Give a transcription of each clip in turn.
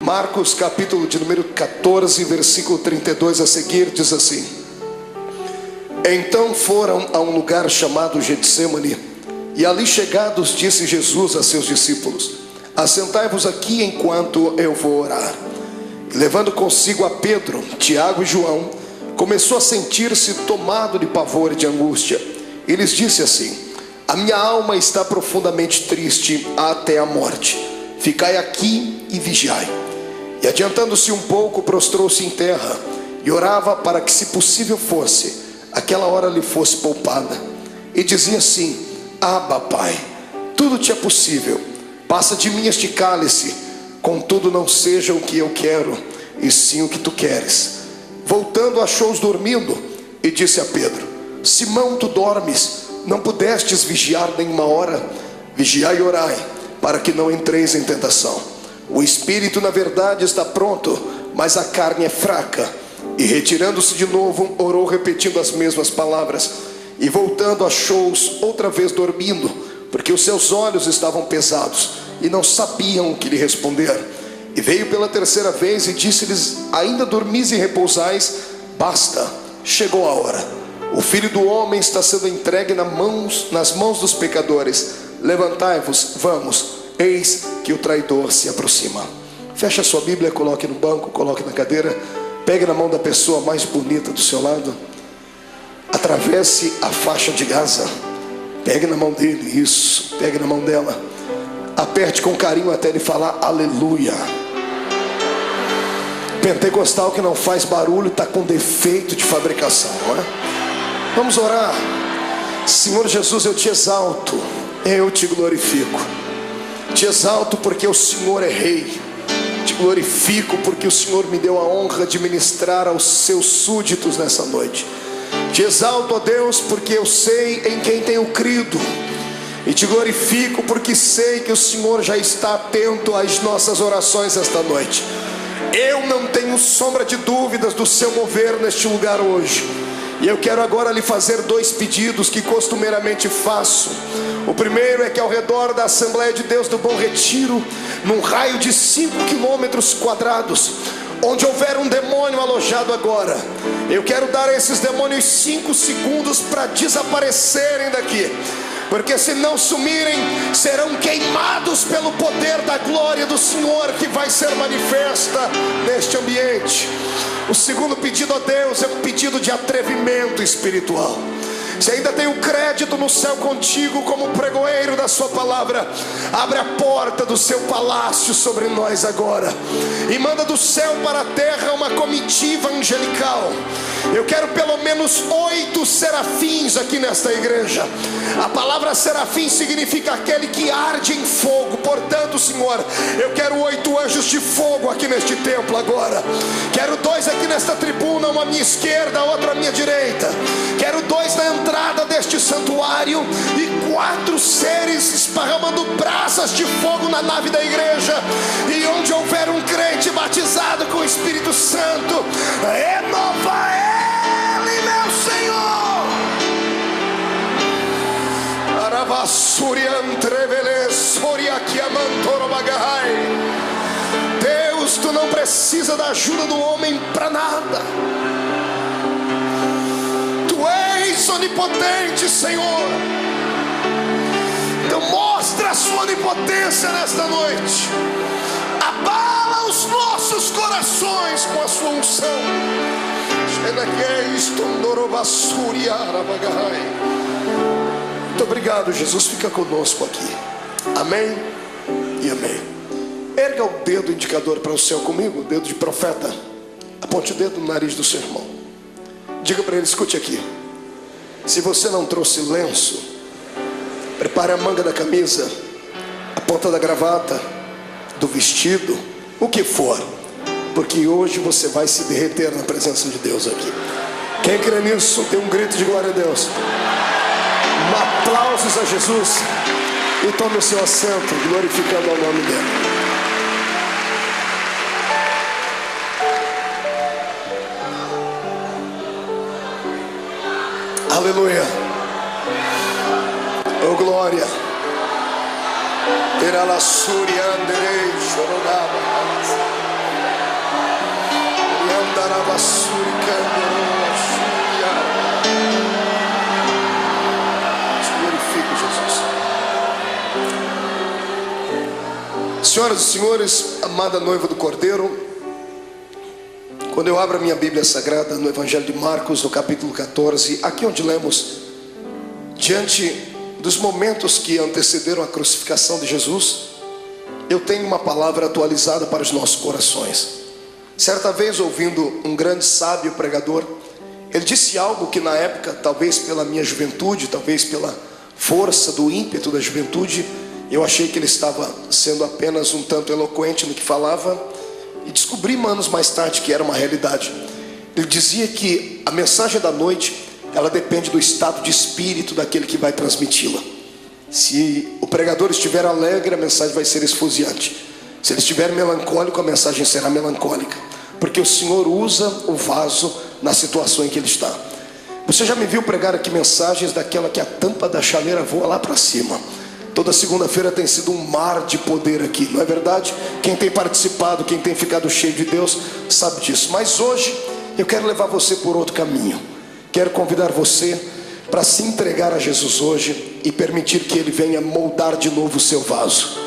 Marcos capítulo de número 14, versículo 32 a seguir, diz assim: Então foram a um lugar chamado Getsemane, e ali chegados disse Jesus a seus discípulos: Assentai-vos aqui enquanto eu vou orar. E levando consigo a Pedro, Tiago e João, começou a sentir-se tomado de pavor e de angústia. E lhes disse assim: A minha alma está profundamente triste até a morte. Ficai aqui e vigiai. E adiantando-se um pouco, prostrou-se em terra e orava para que, se possível fosse, aquela hora lhe fosse poupada. E dizia assim: Abba, Pai, tudo te é possível. Passa de mim este cálice, contudo não seja o que eu quero, e sim o que tu queres. Voltando, achou-os dormindo e disse a Pedro: Simão, tu dormes? Não pudestes vigiar nenhuma hora? Vigiai e orai, para que não entreis em tentação. O espírito na verdade está pronto, mas a carne é fraca. E retirando-se de novo, orou repetindo as mesmas palavras. E voltando, achou-os outra vez dormindo, porque os seus olhos estavam pesados e não sabiam o que lhe responder. E veio pela terceira vez e disse-lhes: Ainda dormis e repousais? Basta, chegou a hora. O Filho do Homem está sendo entregue nas mãos dos pecadores. Levantai-vos, vamos, eis que o traidor se aproxima. Feche a sua Bíblia, coloque no banco, coloque na cadeira. Pegue na mão da pessoa mais bonita do seu lado. Atravesse a faixa de Gaza. Pegue na mão dele, isso, pegue na mão dela. Aperte com carinho até ele falar aleluia. Pentecostal que não faz barulho está com defeito de fabricação, não é? Vamos orar. Senhor Jesus, eu te exalto, eu te glorifico. Te exalto porque o Senhor é rei. Te glorifico porque o Senhor me deu a honra de ministrar aos seus súditos nessa noite. Te exalto, ó Deus, porque eu sei em quem tenho crido. E te glorifico porque sei que o Senhor já está atento às nossas orações esta noite. Eu não tenho sombra de dúvidas do seu mover neste lugar hoje. E eu quero agora lhe fazer dois pedidos que costumeiramente faço. O primeiro é que ao redor da Assembleia de Deus do Bom Retiro, num raio de 5 quilômetros quadrados, onde houver um demônio alojado agora, eu quero dar a esses demônios 5 segundos para desaparecerem daqui. Porque se não sumirem, serão queimados pelo poder da glória do Senhor que vai ser manifesta neste ambiente. O segundo pedido a Deus é um pedido de atrevimento espiritual. Se ainda tem um crédito no céu contigo como pregoeiro da sua palavra, abre a porta do seu palácio sobre nós agora e manda do céu para a terra uma comitiva angelical. Eu quero pelo menos 8 serafins aqui nesta igreja. A palavra serafim significa aquele que arde em fogo. Portanto, Senhor, eu quero 8 anjos de fogo aqui neste templo agora. Quero 2 aqui nesta tribuna, uma à minha esquerda, outra à minha direita. Quero 2 na entrada deste santuário e 4 seres esparramando brasas de fogo na nave da igreja. E onde houver um crente batizado com o Espírito Santo, renova ele, meu Senhor. Deus, tu não precisa da ajuda do homem para nada. Tu és onipotente, Senhor. Então mostra a sua onipotência nesta noite. Abala os nossos corações com a sua unção. Muito obrigado, Jesus. Fica conosco aqui. Amém e amém. Erga o dedo indicador para o céu comigo, o dedo de profeta. Aponte o dedo no nariz do seu irmão. Diga para ele: escute aqui. Se você não trouxe lenço, prepare a manga da camisa, a ponta da gravata, do vestido, o que for, porque hoje você vai se derreter na presença de Deus aqui. Quem crê nisso, dê um grito de glória a Deus. Aplausos a Jesus. E tome o seu assento, glorificando ao nome dele. Aleluia. Oh glória. Terá la suria anderei chorodava. Glorifico, Jesus. Senhoras e senhores, amada noiva do Cordeiro, quando eu abro a minha Bíblia Sagrada no Evangelho de Marcos, no capítulo 14, aqui onde lemos, diante dos momentos que antecederam a crucificação de Jesus, eu tenho uma palavra atualizada para os nossos corações. Certa vez, ouvindo um grande sábio pregador, ele disse algo que na época, talvez pela minha juventude, talvez pela força do ímpeto da juventude, eu achei que ele estava sendo apenas um tanto eloquente no que falava, e descobri anos mais tarde que era uma realidade. Ele dizia que a mensagem da noite, ela depende do estado de espírito daquele que vai transmiti-la. Se o pregador estiver alegre, a mensagem vai ser esfuziante. Se ele estiver melancólico, a mensagem será melancólica, porque o Senhor usa o vaso na situação em que ele está. Você já me viu pregar aqui mensagens daquela que a tampa da chaleira voa lá para cima. Toda segunda-feira tem sido um mar de poder aqui, não é verdade? Quem tem participado, quem tem ficado cheio de Deus, sabe disso. Mas hoje eu quero levar você por outro caminho. Quero convidar você para se entregar a Jesus hoje e permitir que Ele venha moldar de novo o seu vaso.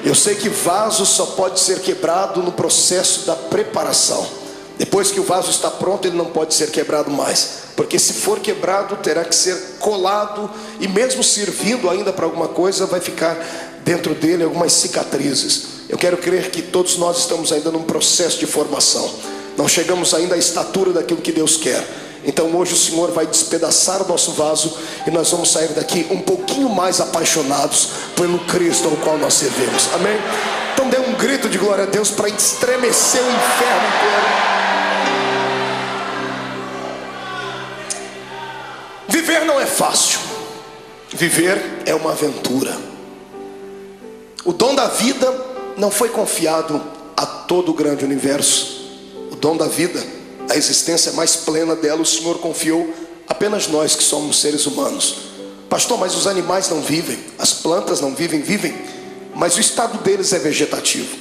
Eu sei que vaso só pode ser quebrado no processo da preparação. Depois que o vaso está pronto, ele não pode ser quebrado mais, porque se for quebrado, terá que ser colado, e mesmo servindo ainda para alguma coisa, vai ficar dentro dele algumas cicatrizes. Eu quero crer que todos nós estamos ainda num processo de formação, não chegamos ainda à estatura daquilo que Deus quer. Então hoje o Senhor vai despedaçar o nosso vaso, e nós vamos sair daqui um pouquinho mais apaixonados pelo Cristo ao qual nós servimos. Amém? Então dê um grito de glória a Deus para estremecer o inferno inteiro. Viver não é fácil. Viver é uma aventura. O dom da vida não foi confiado a todo o grande universo. O dom da vida, a existência mais plena dela, o Senhor confiou apenas nós que somos seres humanos. Pastor, mas os animais não vivem, as plantas não vivem, vivem, mas o estado deles é vegetativo.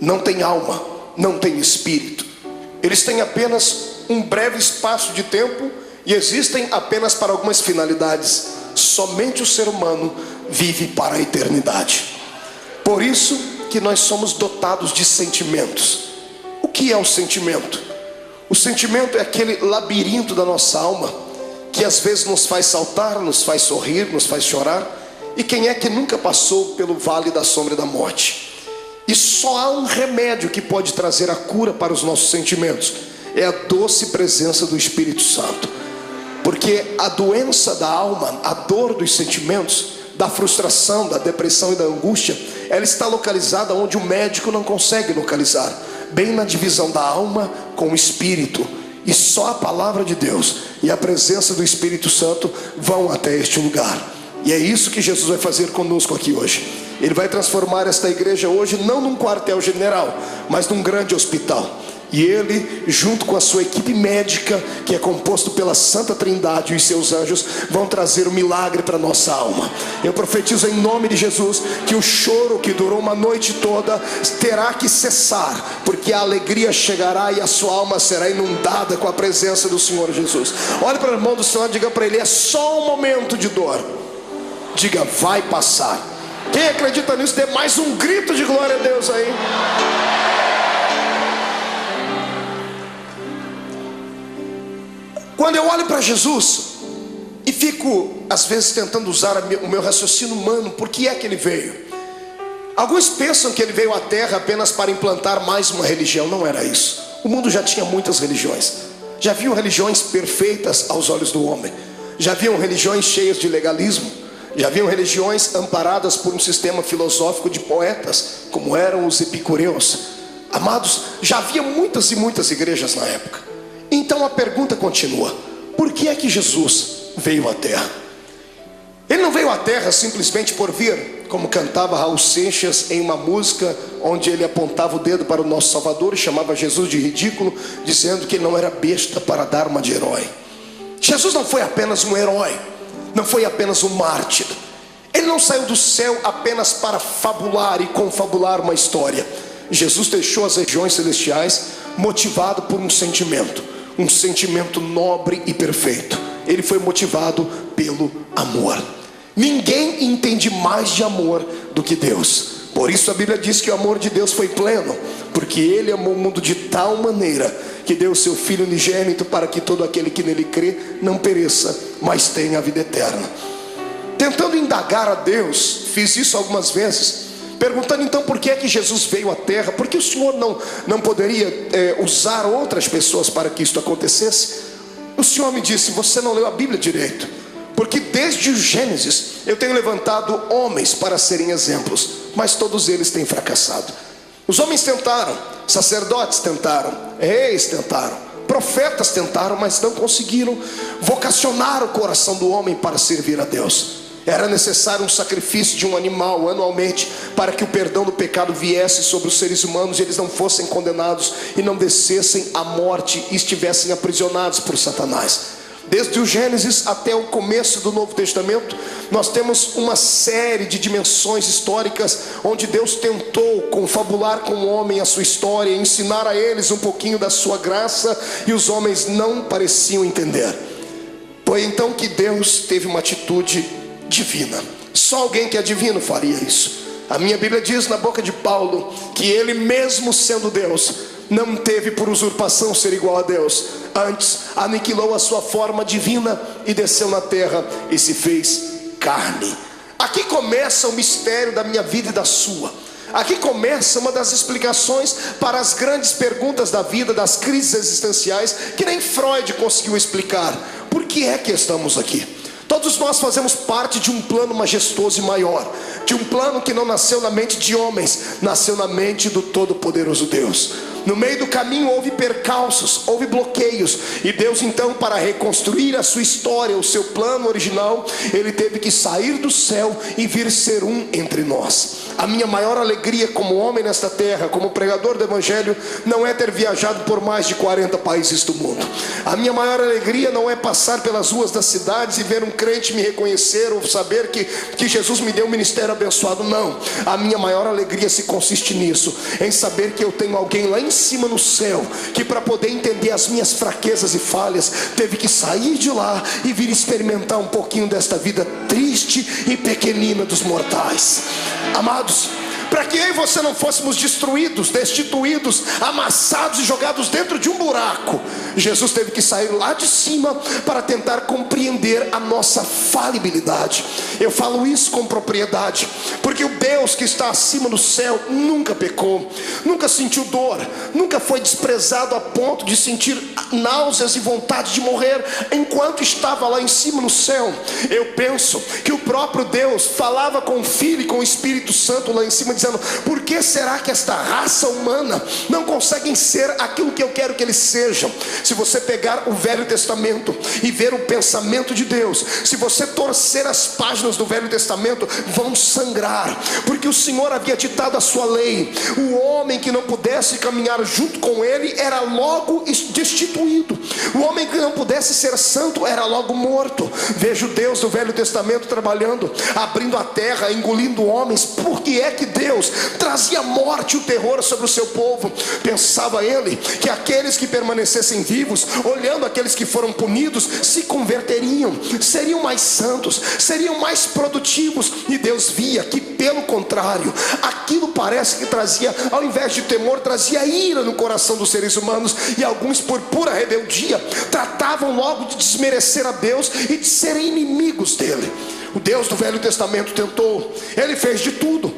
Não tem alma, não tem espírito. Eles têm apenas um breve espaço de tempo e existem apenas para algumas finalidades. Somente o ser humano vive para a eternidade. Por isso que nós somos dotados de sentimentos. O que é o sentimento? O sentimento é aquele labirinto da nossa alma, que às vezes nos faz saltar, nos faz sorrir, nos faz chorar. E quem é que nunca passou pelo vale da sombra da morte? E só há um remédio que pode trazer a cura para os nossos sentimentos: é a doce presença do Espírito Santo. Porque a doença da alma, a dor dos sentimentos, da frustração, da depressão e da angústia, ela está localizada onde o médico não consegue localizar, bem na divisão da alma com o espírito. E só a palavra de Deus e a presença do Espírito Santo vão até este lugar. E é isso que Jesus vai fazer conosco aqui hoje. Ele vai transformar esta igreja hoje não num quartel-general, mas num grande hospital. E Ele, junto com a sua equipe médica, que é composto pela Santa Trindade e os seus anjos, vão trazer o milagre para a nossa alma. Eu profetizo em nome de Jesus que o choro que durou uma noite toda terá que cessar, porque a alegria chegará e a sua alma será inundada com a presença do Senhor Jesus. Olhe para o irmão do Senhor e diga para ele: é só um momento de dor. Diga: vai passar. Quem acredita nisso, dê mais um grito de glória a Deus aí. Quando eu olho para Jesus e fico às vezes tentando usar o meu raciocínio humano, por que é que ele veio? Alguns pensam que ele veio à terra apenas para implantar mais uma religião. Não era isso. O mundo já tinha muitas religiões. Já haviam religiões perfeitas aos olhos do homem. Já haviam religiões cheias de legalismo. Já haviam religiões amparadas por um sistema filosófico de poetas, como eram os epicureus. Amados, já havia muitas e muitas igrejas na época. Então a pergunta continua: por que é que Jesus veio à terra? Ele não veio à terra simplesmente por vir, como cantava Raul Seixas em uma música onde ele apontava o dedo para o nosso Salvador e chamava Jesus de ridículo, dizendo que ele não era besta para dar uma de herói. Jesus não foi apenas um herói, não foi apenas um mártir. Ele não saiu do céu apenas para fabular e confabular uma história. Jesus deixou as regiões celestiais motivado por um sentimento nobre e perfeito. Ele foi motivado pelo amor. Ninguém entende mais de amor do que Deus. Por isso a Bíblia diz que o amor de Deus foi pleno, porque Ele amou o mundo de tal maneira que deu o seu Filho unigênito, para que todo aquele que nele crê não pereça, mas tenha a vida eterna. Tentando indagar a Deus, fiz isso algumas vezes, perguntando então por que é que Jesus veio à terra, porque o Senhor não poderia usar outras pessoas para que isto acontecesse. O Senhor me disse: você não leu a Bíblia direito, porque desde o Gênesis eu tenho levantado homens para serem exemplos, mas todos eles têm fracassado. Os homens tentaram, sacerdotes tentaram, reis tentaram, profetas tentaram, mas não conseguiram vocacionar o coração do homem para servir a Deus. Era necessário um sacrifício de um animal anualmente, para que o perdão do pecado viesse sobre os seres humanos e eles não fossem condenados e não descessem à morte e estivessem aprisionados por Satanás. Desde o Gênesis até o começo do Novo Testamento, nós temos uma série de dimensões históricas onde Deus tentou confabular com o homem a sua história, ensinar a eles um pouquinho da sua graça, e os homens não pareciam entender. Foi então que Deus teve uma atitude divina. Só alguém que é divino faria isso. A minha Bíblia diz na boca de Paulo que ele, mesmo sendo Deus, não teve por usurpação ser igual a Deus. Antes aniquilou a sua forma divina e desceu na terra e se fez carne. Aqui começa o mistério da minha vida e da sua. Aqui começa uma das explicações para as grandes perguntas da vida, das crises existenciais, que nem Freud conseguiu explicar. Por que é que estamos aqui? Todos nós fazemos parte de um plano majestoso e maior, de um plano que não nasceu na mente de homens, nasceu na mente do Todo-Poderoso Deus. No meio do caminho houve percalços, houve bloqueios, e Deus então, para reconstruir a sua história, o seu plano original, Ele teve que sair do céu e vir ser um entre nós. A minha maior alegria como homem nesta terra, como pregador do Evangelho, não é ter viajado por mais de 40 países do mundo. A minha maior alegria não é passar pelas ruas das cidades e ver um crente me reconhecer, ou saber que Jesus me deu um ministério abençoado. Não, a minha maior alegria se consiste nisso, em saber que eu tenho alguém lá em cima no céu, que para poder entender as minhas fraquezas e falhas, teve que sair de lá e vir experimentar um pouquinho desta vida triste e pequenina dos mortais. Amados, para que eu e você não fôssemos destruídos, destituídos, amassados e jogados dentro de um buraco, Jesus teve que sair lá de cima para tentar compreender a nossa falibilidade. Eu falo isso com propriedade, porque o Deus que está acima do céu nunca pecou, nunca sentiu dor, nunca foi desprezado a ponto de sentir náuseas e vontade de morrer enquanto estava lá em cima no céu. Eu penso que o próprio Deus falava com o Filho e com o Espírito Santo lá em cima, dizendo: por que será que esta raça humana não conseguem ser aquilo que eu quero que eles sejam? Se você pegar o Velho Testamento e ver o pensamento de Deus, se você torcer as páginas do Velho Testamento, vão sangrar, porque o Senhor havia ditado a sua lei. O homem que não pudesse caminhar junto com ele era logo destituído. O homem que não pudesse ser santo era logo morto. Veja o Deus do Velho Testamento trabalhando, abrindo a terra, engolindo homens. Por que é que Deus trazia morte e o terror sobre o seu povo? Pensava ele que aqueles que permanecessem vivos, olhando aqueles que foram punidos, se converteriam, seriam mais santos, seriam mais produtivos. E Deus via que, pelo contrário, aquilo parece que trazia, ao invés de temor, trazia ira no coração dos seres humanos. E alguns, por pura rebeldia, tratavam logo de desmerecer a Deus e de serem inimigos dele. O Deus do Velho Testamento tentou, ele fez de tudo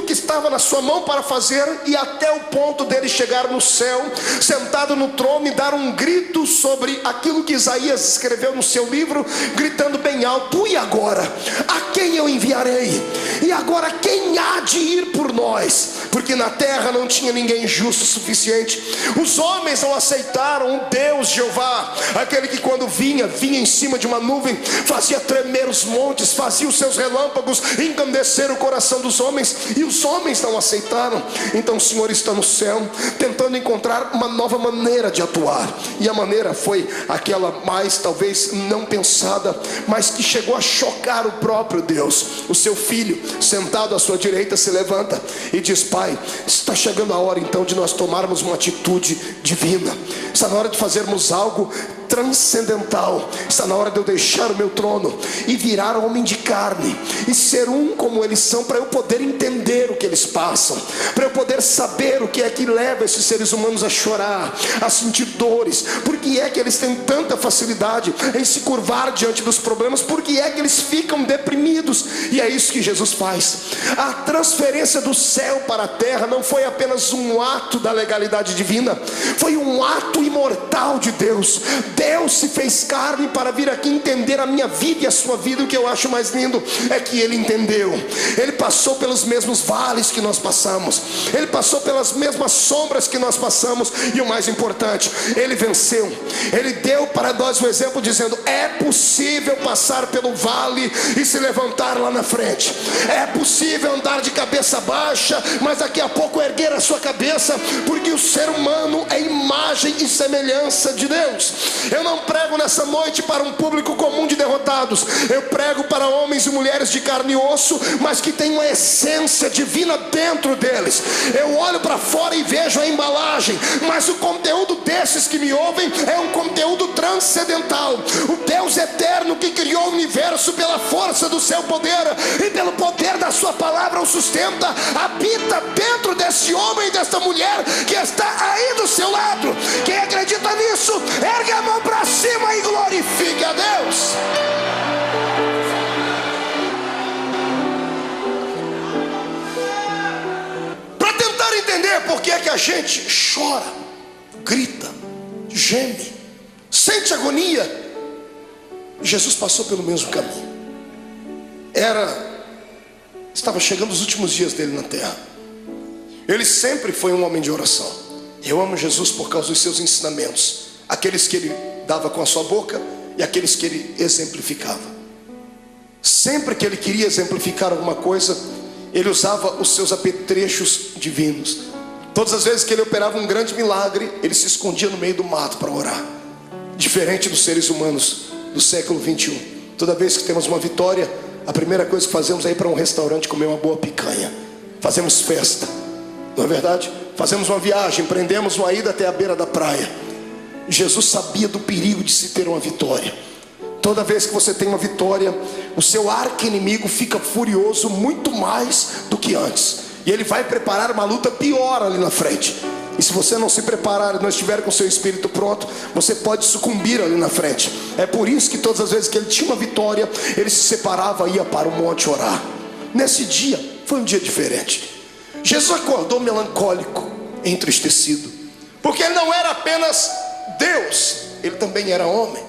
que estava na sua mão para fazer, e até o ponto dele chegar no céu, sentado no trono, e dar um grito sobre aquilo que Isaías escreveu no seu livro, gritando bem alto: e agora? A quem eu enviarei? E agora quem há de ir por nós? Porque na terra não tinha ninguém justo o suficiente. Os homens não aceitaram o Deus Jeová, aquele que quando vinha em cima de uma nuvem, fazia tremer os montes, fazia os seus relâmpagos engrandecer o coração dos homens, e os homens não aceitaram. Então o Senhor está no céu, tentando encontrar uma nova maneira de atuar, e a maneira foi aquela mais talvez não pensada, mas que chegou a chocar o próprio Deus. O seu filho, sentado à sua direita, se levanta e diz: Pai, está chegando a hora então de nós tomarmos uma atitude divina. Está na hora de fazermos algo transcendental. Está na hora de eu deixar o meu trono e virar homem de carne e ser um como eles são, para eu poder entender o que eles passam, para eu poder saber o que é que leva esses seres humanos a chorar, a sentir dores. Por que é que eles têm tanta facilidade em se curvar diante dos problemas? Por que é que eles ficam deprimidos? E é isso que Jesus faz. A transferência do céu para a terra não foi apenas um ato da legalidade divina, foi um ato imortal de Deus. Deus se fez carne para vir aqui entender a minha vida e a sua vida. O que eu acho mais lindo é que Ele entendeu. Ele passou pelos mesmos vales que nós passamos, Ele passou pelas mesmas sombras que nós passamos, e o mais importante, Ele venceu. Ele deu para nós um exemplo dizendo: é possível passar pelo vale e se levantar lá na frente. É possível andar de cabeça baixa, mas daqui a pouco erguer a sua cabeça, porque o ser humano é imagem e semelhança de Deus. Eu não prego nessa noite para um público comum de derrotados. Eu prego para homens e mulheres de carne e osso, mas que tem uma essência divina dentro deles. Eu olho para fora e vejo a embalagem, mas o conteúdo desses que me ouvem é um conteúdo transcendental. O Deus eterno que criou o universo pela força do seu poder e pelo poder da sua palavra o sustenta, habita dentro desse homem e desta mulher que está aí do seu lado. Quem acredita nisso, ergue a mão para cima e glorifique a Deus. Para tentar entender por que é que a gente chora, grita, geme, sente agonia, Jesus passou pelo mesmo caminho. Estava chegando os últimos dias dele na terra. Ele sempre foi um homem de oração. Eu amo Jesus por causa dos seus ensinamentos, aqueles que ele dava com a sua boca e aqueles que ele exemplificava. Sempre que ele queria exemplificar alguma coisa, ele usava os seus apetrechos divinos. Todas as vezes que ele operava um grande milagre, ele se escondia no meio do mato para orar. Diferente dos seres humanos do século 21. Toda vez que temos uma vitória, a primeira coisa que fazemos é ir para um restaurante comer uma boa picanha. Fazemos festa, não é verdade? Fazemos uma viagem, empreendemos uma ida até a beira da praia. Jesus sabia do perigo de se ter uma vitória. Toda vez que você tem uma vitória, o seu arqui-inimigo fica furioso muito mais do que antes, e ele vai preparar uma luta pior ali na frente. E se você não se preparar e não estiver com o seu espírito pronto, você pode sucumbir ali na frente. É por isso que todas as vezes que ele tinha uma vitória, ele se separava e ia para o monte orar. Nesse dia, foi um dia diferente. Jesus acordou melancólico, entristecido, porque ele não era apenas Deus, ele também era homem.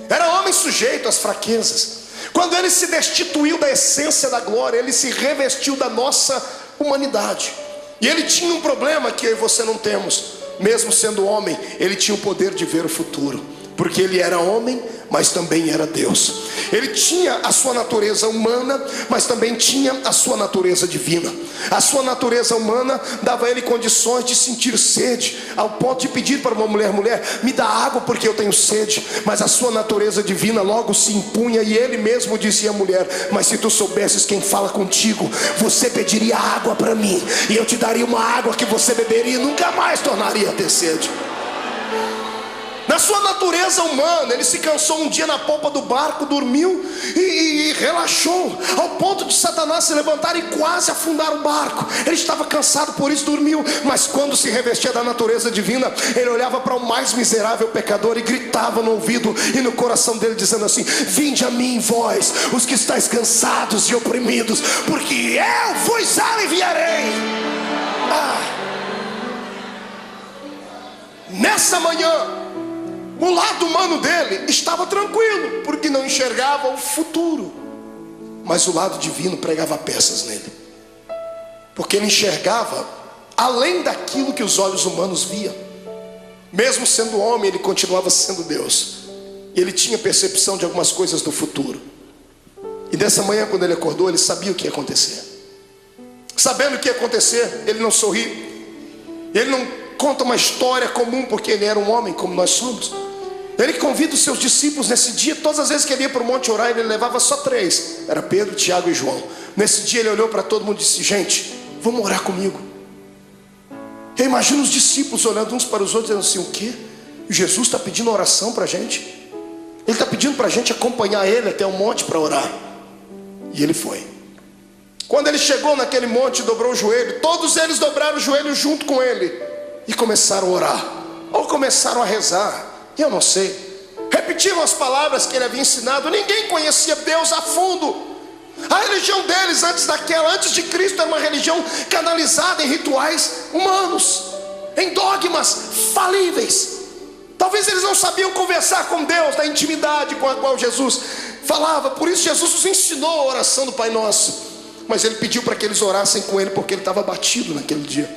Era homem sujeito às fraquezas. Quando ele se destituiu da essência da glória, ele se revestiu da nossa humanidade. E ele tinha um problema que eu e você não temos. Mesmo sendo homem, ele tinha o poder de ver o futuro, porque ele era homem, mas também era Deus. Ele tinha a sua natureza humana, mas também tinha a sua natureza divina. A sua natureza humana dava a ele condições de sentir sede, ao ponto de pedir para uma mulher: me dá água porque eu tenho sede. Mas a sua natureza divina logo se impunha, e ele mesmo dizia à mulher: mas se tu soubesses quem fala contigo, você pediria água para mim, e eu te daria uma água que você beberia e nunca mais tornaria a ter sede. Na sua natureza humana, ele se cansou um dia na polpa do barco, dormiu e relaxou, ao ponto de Satanás se levantar e quase afundar o barco. Ele estava cansado, por isso dormiu. Mas quando se revestia da natureza divina, ele olhava para o mais miserável pecador e gritava no ouvido e no coração dele, dizendo assim: vinde a mim, vós, os que estáis cansados e oprimidos, porque eu vos aliviarei. Nessa manhã, o lado humano dele estava tranquilo, porque não enxergava o futuro. Mas o lado divino pregava peças nele, porque ele enxergava além daquilo que os olhos humanos viam. Mesmo sendo homem, ele continuava sendo Deus, e ele tinha percepção de algumas coisas do futuro. E dessa manhã, quando ele acordou, ele sabia o que ia acontecer. Sabendo o que ia acontecer, ele não sorri, ele não conta uma história comum, porque ele era um homem como nós somos. Ele convida os seus discípulos nesse dia. Todas as vezes que ele ia para o monte orar, ele levava só 3. Era Pedro, Tiago e João. Nesse dia ele olhou para todo mundo e disse: gente, vamos orar comigo. Eu imagino os discípulos olhando uns para os outros, dizendo assim: o quê? Jesus está pedindo oração para a gente? Ele está pedindo para a gente acompanhar ele até o monte para orar. E ele foi. Quando ele chegou naquele monte, dobrou o joelho. Todos eles dobraram o joelho junto com ele e começaram a orar, ou começaram a rezar, eu não sei. Repetiram as palavras que ele havia ensinado. Ninguém conhecia Deus a fundo. A religião deles antes de Cristo, era uma religião canalizada em rituais humanos, em dogmas falíveis. Talvez eles não sabiam conversar com Deus na intimidade com a qual Jesus falava. Por isso Jesus nos ensinou a oração do Pai Nosso. Mas ele pediu para que eles orassem com ele, porque ele estava abatido naquele dia.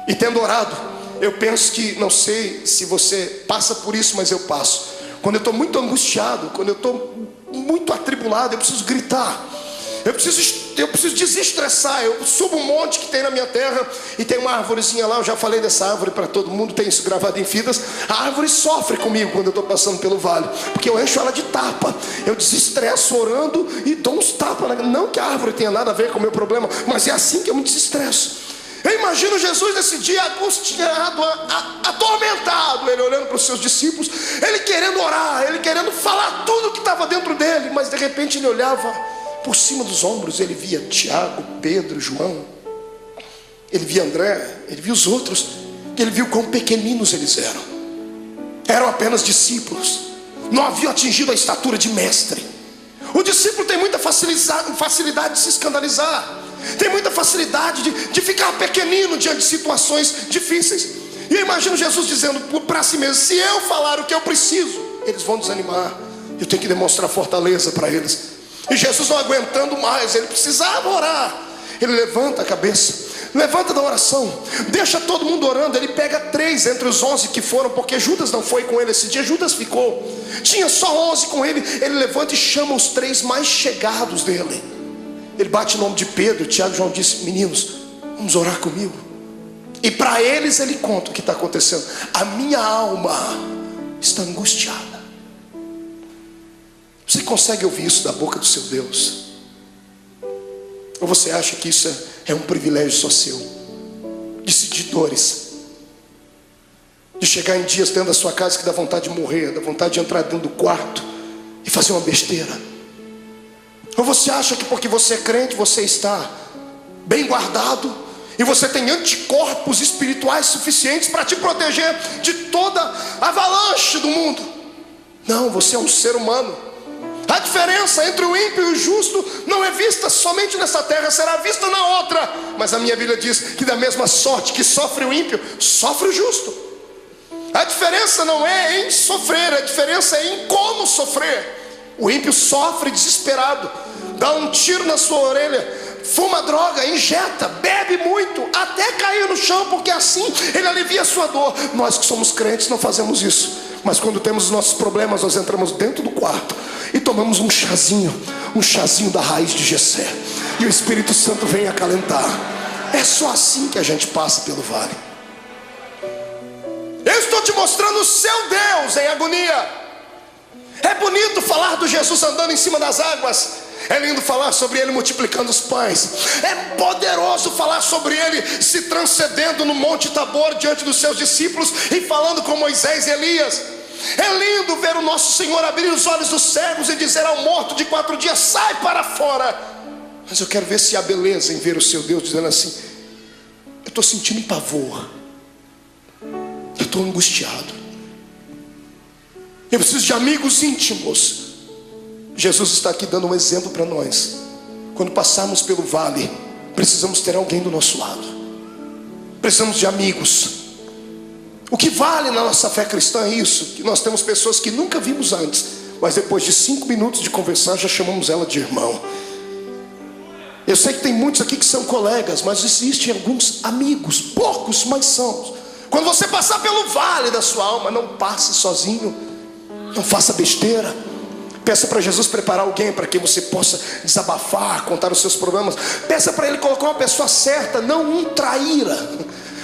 E tendo orado, eu penso que, não sei se você passa por isso, mas eu passo. Quando eu estou muito angustiado, quando eu estou muito atribulado, eu preciso gritar, eu preciso desestressar. Eu subo um monte que tem na minha terra, e tem uma árvorezinha lá. Eu já falei dessa árvore para todo mundo, tem isso gravado em fitas. A árvore sofre comigo quando eu estou passando pelo vale, porque eu encho ela de tapa. Eu desestresso orando e dou uns tapas. Não que a árvore tenha nada a ver com o meu problema, mas é assim que eu me desestresso. Eu imagino Jesus nesse dia angustiado, atormentado, ele olhando para os seus discípulos, ele querendo orar, ele querendo falar tudo que estava dentro dele. Mas de repente ele olhava por cima dos ombros, ele via Tiago, Pedro, João, ele via André, ele via os outros, ele viu quão pequeninos eles eram. Eram apenas discípulos, não haviam atingido a estatura de mestre. O discípulo tem muita facilidade de se escandalizar, tem muita facilidade de ficar pequenino diante de situações difíceis. E eu imagino Jesus dizendo para si mesmo: se eu falar o que eu preciso, eles vão desanimar. Eu tenho que demonstrar fortaleza para eles. E Jesus não aguentando mais, ele precisava orar. Ele levanta a cabeça, levanta da oração, deixa todo mundo orando. Ele pega 3 entre os 11 que foram, porque Judas não foi com ele esse dia. Judas ficou, tinha só 11 com ele. Ele levanta e chama os 3 mais chegados dele. Ele bate o nome de Pedro, Tiago e João, disse: meninos, vamos orar comigo. E para eles ele conta o que está acontecendo. A minha alma está angustiada. Você consegue ouvir isso da boca do seu Deus? Ou você acha que isso é um privilégio só seu? De sentir dores, de chegar em dias dentro da sua casa que dá vontade de morrer, dá vontade de entrar dentro do quarto e fazer uma besteira. Ou você acha que porque você é crente, você está bem guardado e você tem anticorpos espirituais suficientes para te proteger de toda a avalanche do mundo? Não, você é um ser humano. A diferença entre o ímpio e o justo não é vista somente nessa terra, será vista na outra. Mas a minha Bíblia diz que da mesma sorte que sofre o ímpio, sofre o justo. A diferença não é em sofrer, a diferença é em como sofrer. O ímpio sofre desesperado, dá um tiro na sua orelha, fuma droga, injeta, bebe muito, até cair no chão, porque assim ele alivia a sua dor. Nós que somos crentes não fazemos isso. Mas quando temos os nossos problemas, nós entramos dentro do quarto e tomamos um chazinho da raiz de Jessé, e o Espírito Santo vem acalentar. É só assim que a gente passa pelo vale. Eu estou te mostrando o seu Deus em agonia. É bonito falar do Jesus andando em cima das águas, é lindo falar sobre ele multiplicando os pães, é poderoso falar sobre ele se transcendendo no Monte Tabor diante dos seus discípulos e falando com Moisés e Elias. É lindo ver o nosso Senhor abrir os olhos dos cegos e dizer ao morto de 4 dias: sai para fora. Mas eu quero ver se há beleza em ver o seu Deus dizendo assim: eu estou sentindo pavor, eu estou angustiado, eu preciso de amigos íntimos. Jesus está aqui dando um exemplo para nós. Quando passarmos pelo vale, precisamos ter alguém do nosso lado, precisamos de amigos. O que vale na nossa fé cristã é isso, que nós temos pessoas que nunca vimos antes, mas depois de 5 minutos de conversar já chamamos ela de irmão. Eu sei que tem muitos aqui que são colegas, mas existem alguns amigos, poucos, mas são. Quando você passar pelo vale da sua alma, não passe sozinho, não faça besteira. Peça para Jesus preparar alguém para que você possa desabafar, contar os seus problemas. Peça para Ele colocar uma pessoa certa, não um traíra,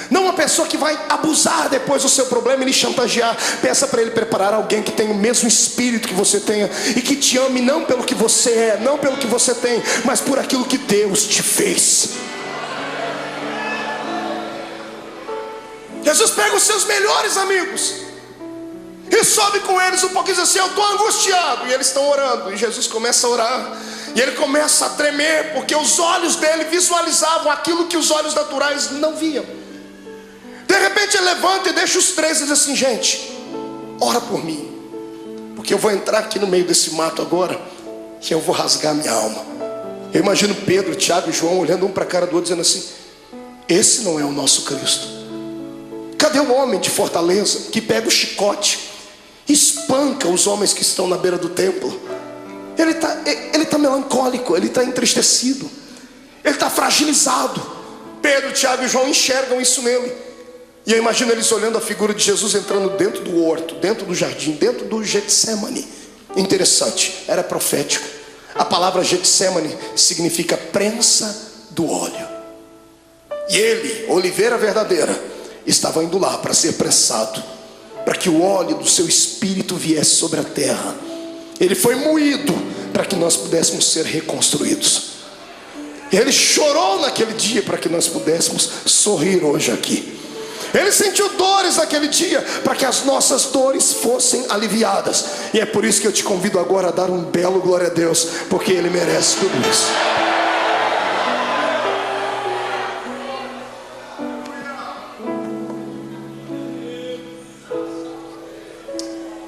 não uma pessoa que vai abusar depois do seu problema e lhe chantagear. Peça para Ele preparar alguém que tenha o mesmo espírito que você tenha e que te ame não pelo que você é, não pelo que você tem, mas por aquilo que Deus te fez. Jesus pega os seus melhores amigos e sobe com eles um pouquinho, diz assim: eu estou angustiado. E eles estão orando, e Jesus começa a orar, e ele começa a tremer, porque os olhos dele visualizavam aquilo que os olhos naturais não viam. De repente ele levanta e deixa os três e diz assim: gente, ora por mim, porque eu vou entrar aqui no meio desse mato agora, e eu vou rasgar minha alma. Eu imagino Pedro, Tiago e João olhando um para a cara do outro, dizendo assim: esse não é o nosso Cristo. Cadê o homem de Fortaleza que pega o chicote, espanca os homens que estão na beira do templo? Ele está melancólico, ele está entristecido, ele está fragilizado. Pedro, Tiago e João enxergam isso nele. E eu imagino eles olhando a figura de Jesus entrando dentro do horto, dentro do jardim, dentro do Getsemane. Interessante, era profético. A palavra Getsemane significa prensa do óleo. E ele, oliveira verdadeira, estava indo lá para ser prensado, para que o óleo do seu espírito viesse sobre a terra. Ele foi moído para que nós pudéssemos ser reconstruídos. Ele chorou naquele dia para que nós pudéssemos sorrir hoje aqui. Ele sentiu dores naquele dia para que as nossas dores fossem aliviadas. E é por isso que eu te convido agora a dar um belo glória a Deus, porque Ele merece tudo isso.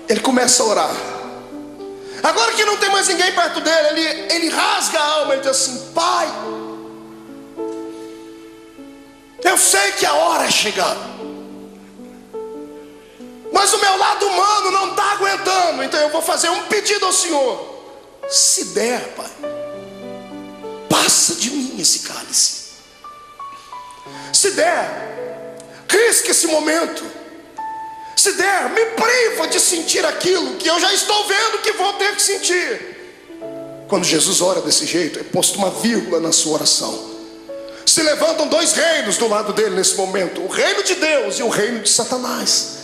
Ele começa a orar. Agora que não tem mais ninguém perto dele, ele rasga a alma. Ele diz assim: Pai, eu sei que a hora é chegada, mas o meu lado humano não está aguentando. Então eu vou fazer um pedido ao Senhor. Se der, Pai, passa de mim esse cálice. Se der, risca esse momento. Se der, me priva de sentir aquilo que eu já estou vendo que vou ter que sentir. Quando Jesus ora desse jeito, é posto uma vírgula na sua oração. Se levantam dois reinos do lado dele nesse momento: o reino de Deus e o reino de Satanás.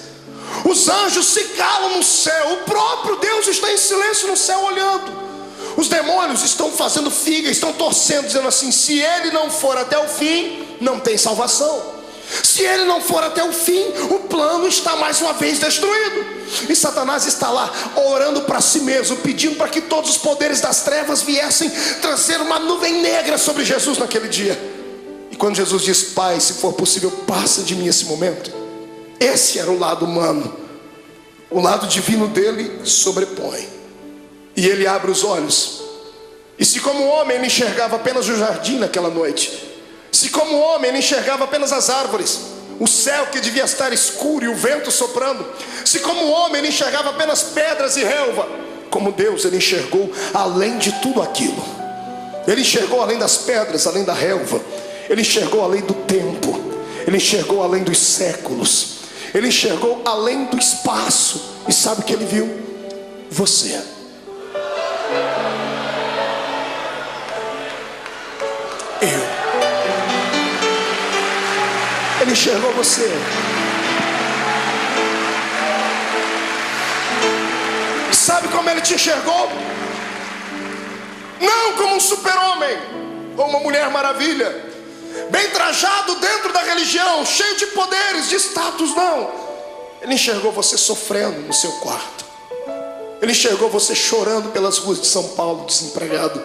Os anjos se calam no céu, o próprio Deus está em silêncio no céu olhando. Os demônios estão fazendo figa, estão torcendo, dizendo assim: se ele não for até o fim, não tem salvação. Se ele não for até o fim, o plano está mais uma vez destruído. E Satanás está lá orando para si mesmo, pedindo para que todos os poderes das trevas viessem trazer uma nuvem negra sobre Jesus naquele dia. E quando Jesus diz: Pai, se for possível, passa de mim esse momento, esse era o lado humano. O lado divino dele sobrepõe. E ele abre os olhos. E se como homem ele enxergava apenas o jardim naquela noite, se como homem ele enxergava apenas as árvores, o céu que devia estar escuro e o vento soprando, se como homem ele enxergava apenas pedras e relva, como Deus ele enxergou além de tudo aquilo. Ele enxergou além das pedras, além da relva. Ele enxergou além do tempo. Ele enxergou além dos séculos. Ele enxergou além do espaço. E sabe o que ele viu? Você. Ele enxergou você. Sabe como ele te enxergou? Não como um super-homem ou uma mulher maravilha, bem trajado dentro da religião, cheio de poderes, de status, não. Ele enxergou você sofrendo no seu quarto. Ele enxergou você chorando pelas ruas de São Paulo, desempregado.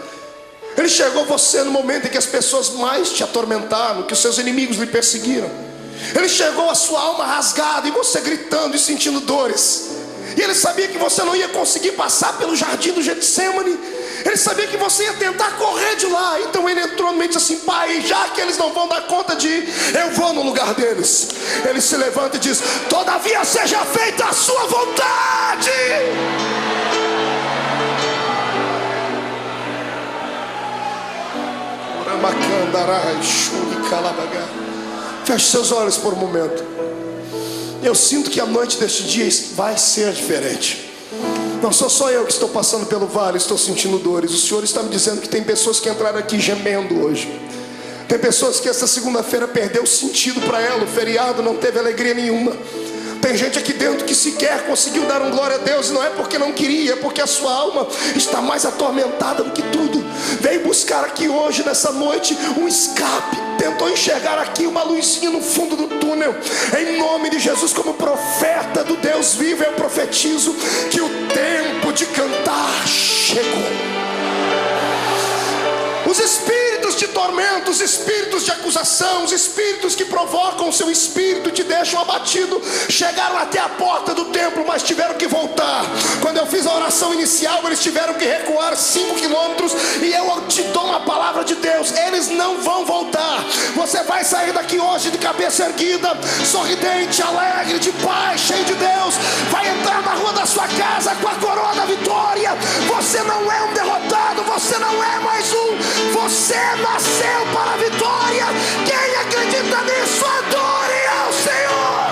Ele enxergou você no momento em que as pessoas mais te atormentaram, que os seus inimigos lhe perseguiram. Ele enxergou a sua alma rasgada e você gritando e sentindo dores. E ele sabia que você não ia conseguir passar pelo jardim do Getsemane. Ele sabia que você ia tentar correr de lá. Então ele entrou no meio e disse assim: Pai, já que eles não vão dar conta de ir, eu vou no lugar deles. Ele se levanta e diz: todavia seja feita a sua vontade. Feche seus olhos por um momento. Eu sinto que a noite deste dia vai ser diferente. Não sou só eu que estou passando pelo vale, estou sentindo dores. O Senhor está me dizendo que tem pessoas que entraram aqui gemendo hoje. Tem pessoas que essa segunda-feira perdeu o sentido para ela. O feriado não teve alegria nenhuma. Tem gente aqui dentro que sequer conseguiu dar um glória a Deus, e não é porque não queria, é porque a sua alma está mais atormentada do que tudo. Veio buscar aqui hoje, nessa noite, um escape. Tentou enxergar aqui uma luzinha no fundo do túnel. Em nome de Jesus, como profeta do Deus vivo, eu profetizo que o tempo de cantar chegou. Os espíritos de tormento, os espíritos de acusação, os espíritos que provocam o seu espírito, te deixam abatido, chegaram até a porta do templo, mas tiveram que voltar. Quando eu fiz a oração inicial, eles tiveram que recuar 5 quilômetros. E eu te dou uma palavra de Deus: eles não vão voltar. Você vai sair daqui hoje de cabeça erguida, sorridente, alegre, de paz, cheio de Deus. Vai entrar na rua da sua casa com a coroa da vitória. Você não é um derrotado, você não é mais um. Você nasceu para a vitória. Quem acredita nisso, adore ao Senhor.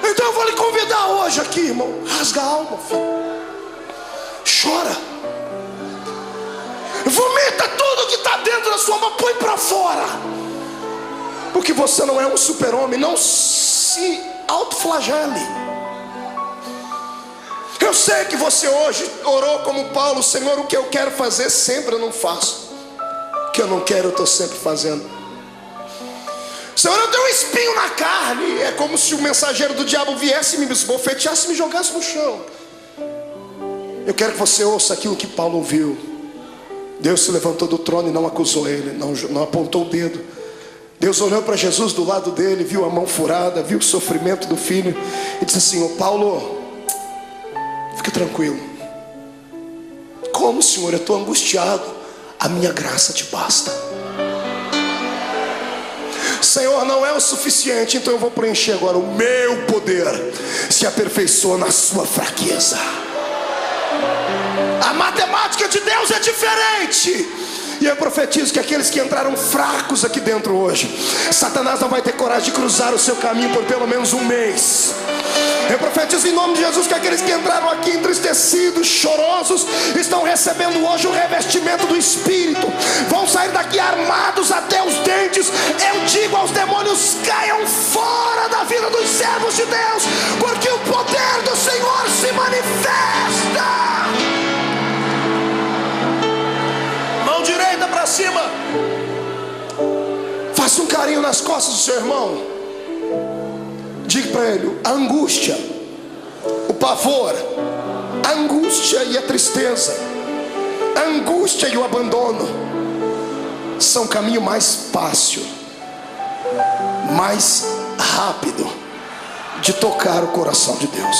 Então eu vou lhe convidar hoje aqui, irmão. Rasga a alma, filho. Chora. Vomita tudo que está dentro da sua alma, põe para fora. Porque você não é um super-homem. Não se autoflagele. Eu sei que você hoje orou como Paulo: Senhor, o que eu quero fazer sempre eu não faço, o que eu não quero eu estou sempre fazendo. Senhor, eu tenho um espinho na carne. É como se o mensageiro do diabo viesse, me esbofeteasse e me jogasse no chão. Eu quero que você ouça aquilo que Paulo ouviu. Deus se levantou do trono e não acusou ele, não apontou o dedo. Deus olhou para Jesus do lado dele, viu a mão furada, viu o sofrimento do filho e disse assim: ô Paulo, fique tranquilo. Como, Senhor? Eu estou angustiado. A minha graça te basta. Senhor, não é o suficiente, então eu vou preencher agora. O meu poder se aperfeiçoa na sua fraqueza. A matemática de Deus é diferente. E eu profetizo que aqueles que entraram fracos aqui dentro hoje, Satanás não vai ter coragem de cruzar o seu caminho por pelo menos um mês. Eu profetizo em nome de Jesus que aqueles que entraram aqui entristecidos, chorosos, estão recebendo hoje o revestimento do Espírito. Vão sair daqui armados até os dentes. Eu digo aos demônios: caiam fora da vida dos servos de Deus, porque o poder do Senhor se manifesta. Mão direita para cima. Faça um carinho nas costas do seu irmão. Diga para ele: a angústia, o pavor, a angústia e a tristeza, a angústia e o abandono são o caminho mais fácil, mais rápido de tocar o coração de Deus.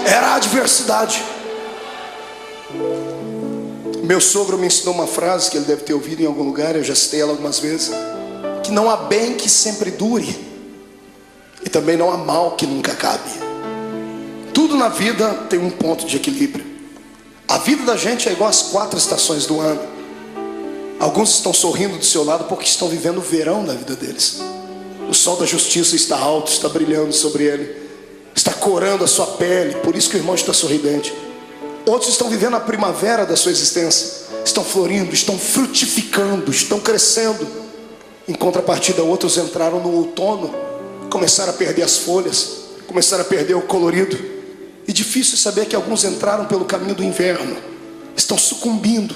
Era a adversidade. Meu sogro me ensinou uma frase que ele deve ter ouvido em algum lugar, eu já citei ela algumas vezes: que não há bem que sempre dure, e também não há mal que nunca acabe. Tudo na vida tem um ponto de equilíbrio. A vida da gente é igual às 4 estações do ano. Alguns estão sorrindo do seu lado porque estão vivendo o verão da vida deles. O sol da justiça está alto, está brilhando sobre ele, está corando a sua pele, por isso que o irmão está sorridente. Outros estão vivendo a primavera da sua existência, estão florindo, estão frutificando, estão crescendo. Em contrapartida, outros entraram no outono, começaram a perder as folhas, começaram a perder o colorido. E difícil saber que alguns entraram pelo caminho do inverno, estão sucumbindo,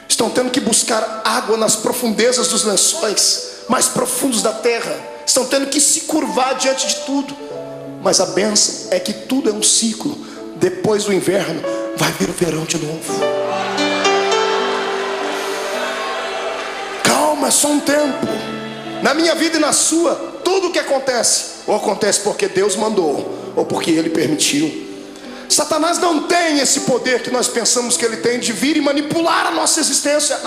estão tendo que buscar água nas profundezas dos lençóis mais profundos da terra, estão tendo que se curvar diante de tudo. Mas a bênção é que tudo é um ciclo. Depois do inverno vai vir o verão de novo. Calma, é só um tempo. Na minha vida e na sua, tudo o que acontece, ou acontece porque Deus mandou, ou porque Ele permitiu. Satanás não tem esse poder que nós pensamos que ele tem, de vir e manipular a nossa existência.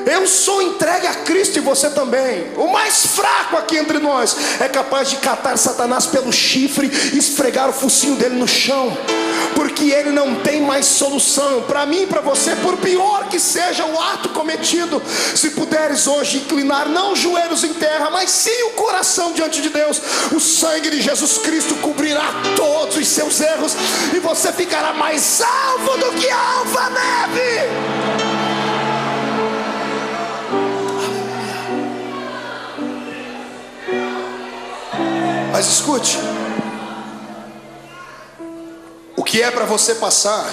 Eu sou entregue a Cristo e você também. O mais fraco aqui entre nós é capaz de catar Satanás pelo chifre e esfregar o focinho dele no chão, porque ele não tem mais solução. Para mim e para você, por pior que seja o ato cometido, se puderes hoje inclinar não os joelhos em terra, mas sim o coração diante de Deus, o sangue de Jesus Cristo cobrirá todos os seus erros e você ficará mais salvo do que a alva-neve. Mas escute, o que é para você passar,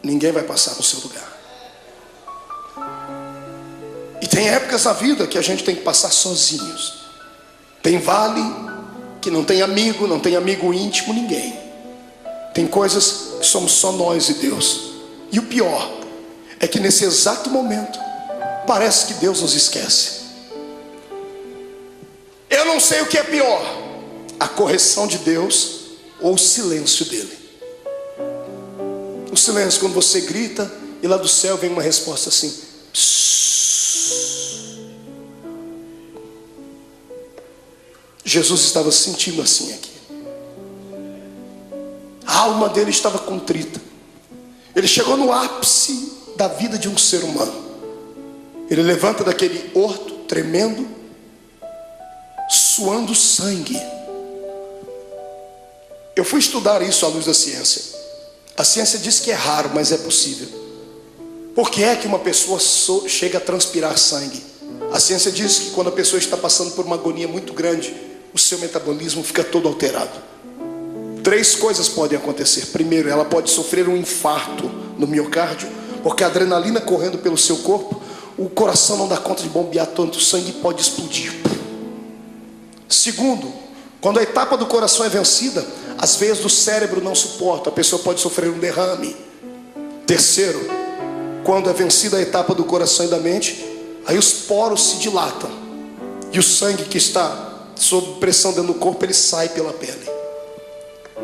ninguém vai passar no seu lugar. E tem épocas na vida que a gente tem que passar sozinhos. Tem vale que não tem amigo íntimo, ninguém. Tem coisas que somos só nós e Deus. E o pior é que nesse exato momento parece que Deus nos esquece. Eu não sei o que é pior, a correção de Deus ou o silêncio dele. O silêncio, quando você grita e lá do céu vem uma resposta assim: psss. Jesus estava sentindo assim aqui. A alma dele estava contrita. Ele chegou no ápice da vida de um ser humano. Ele levanta daquele horto tremendo, suando sangue. Eu fui estudar isso à luz da ciência. A ciência diz que é raro, mas é possível. Por que é que uma pessoa chega a transpirar sangue? A ciência diz que quando a pessoa está passando por uma agonia muito grande, o seu metabolismo fica todo alterado. 3 coisas podem acontecer. Primeiro, ela pode sofrer um infarto no miocárdio, porque a adrenalina correndo pelo seu corpo, o coração não dá conta de bombear tanto sangue e pode explodir. Segundo, quando a etapa do coração é vencida, as veias do cérebro não suportam, a pessoa pode sofrer um derrame. Terceiro, quando é vencida a etapa do coração e da mente, aí os poros se dilatam e o sangue que está sob pressão dentro do corpo, ele sai pela pele.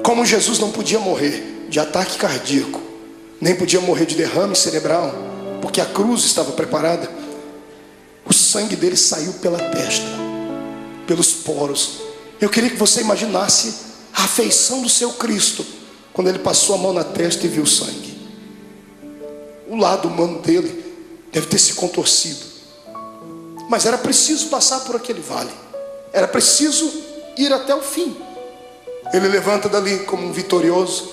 Como Jesus não podia morrer de ataque cardíaco, nem podia morrer de derrame cerebral, porque a cruz estava preparada, o sangue dele saiu pela testa, pelos poros. Eu queria que você imaginasse a afeição do seu Cristo quando ele passou a mão na testa e viu o sangue. O lado humano dele deve ter se contorcido, mas era preciso passar por aquele vale, era preciso ir até o fim. Ele levanta dali como um vitorioso.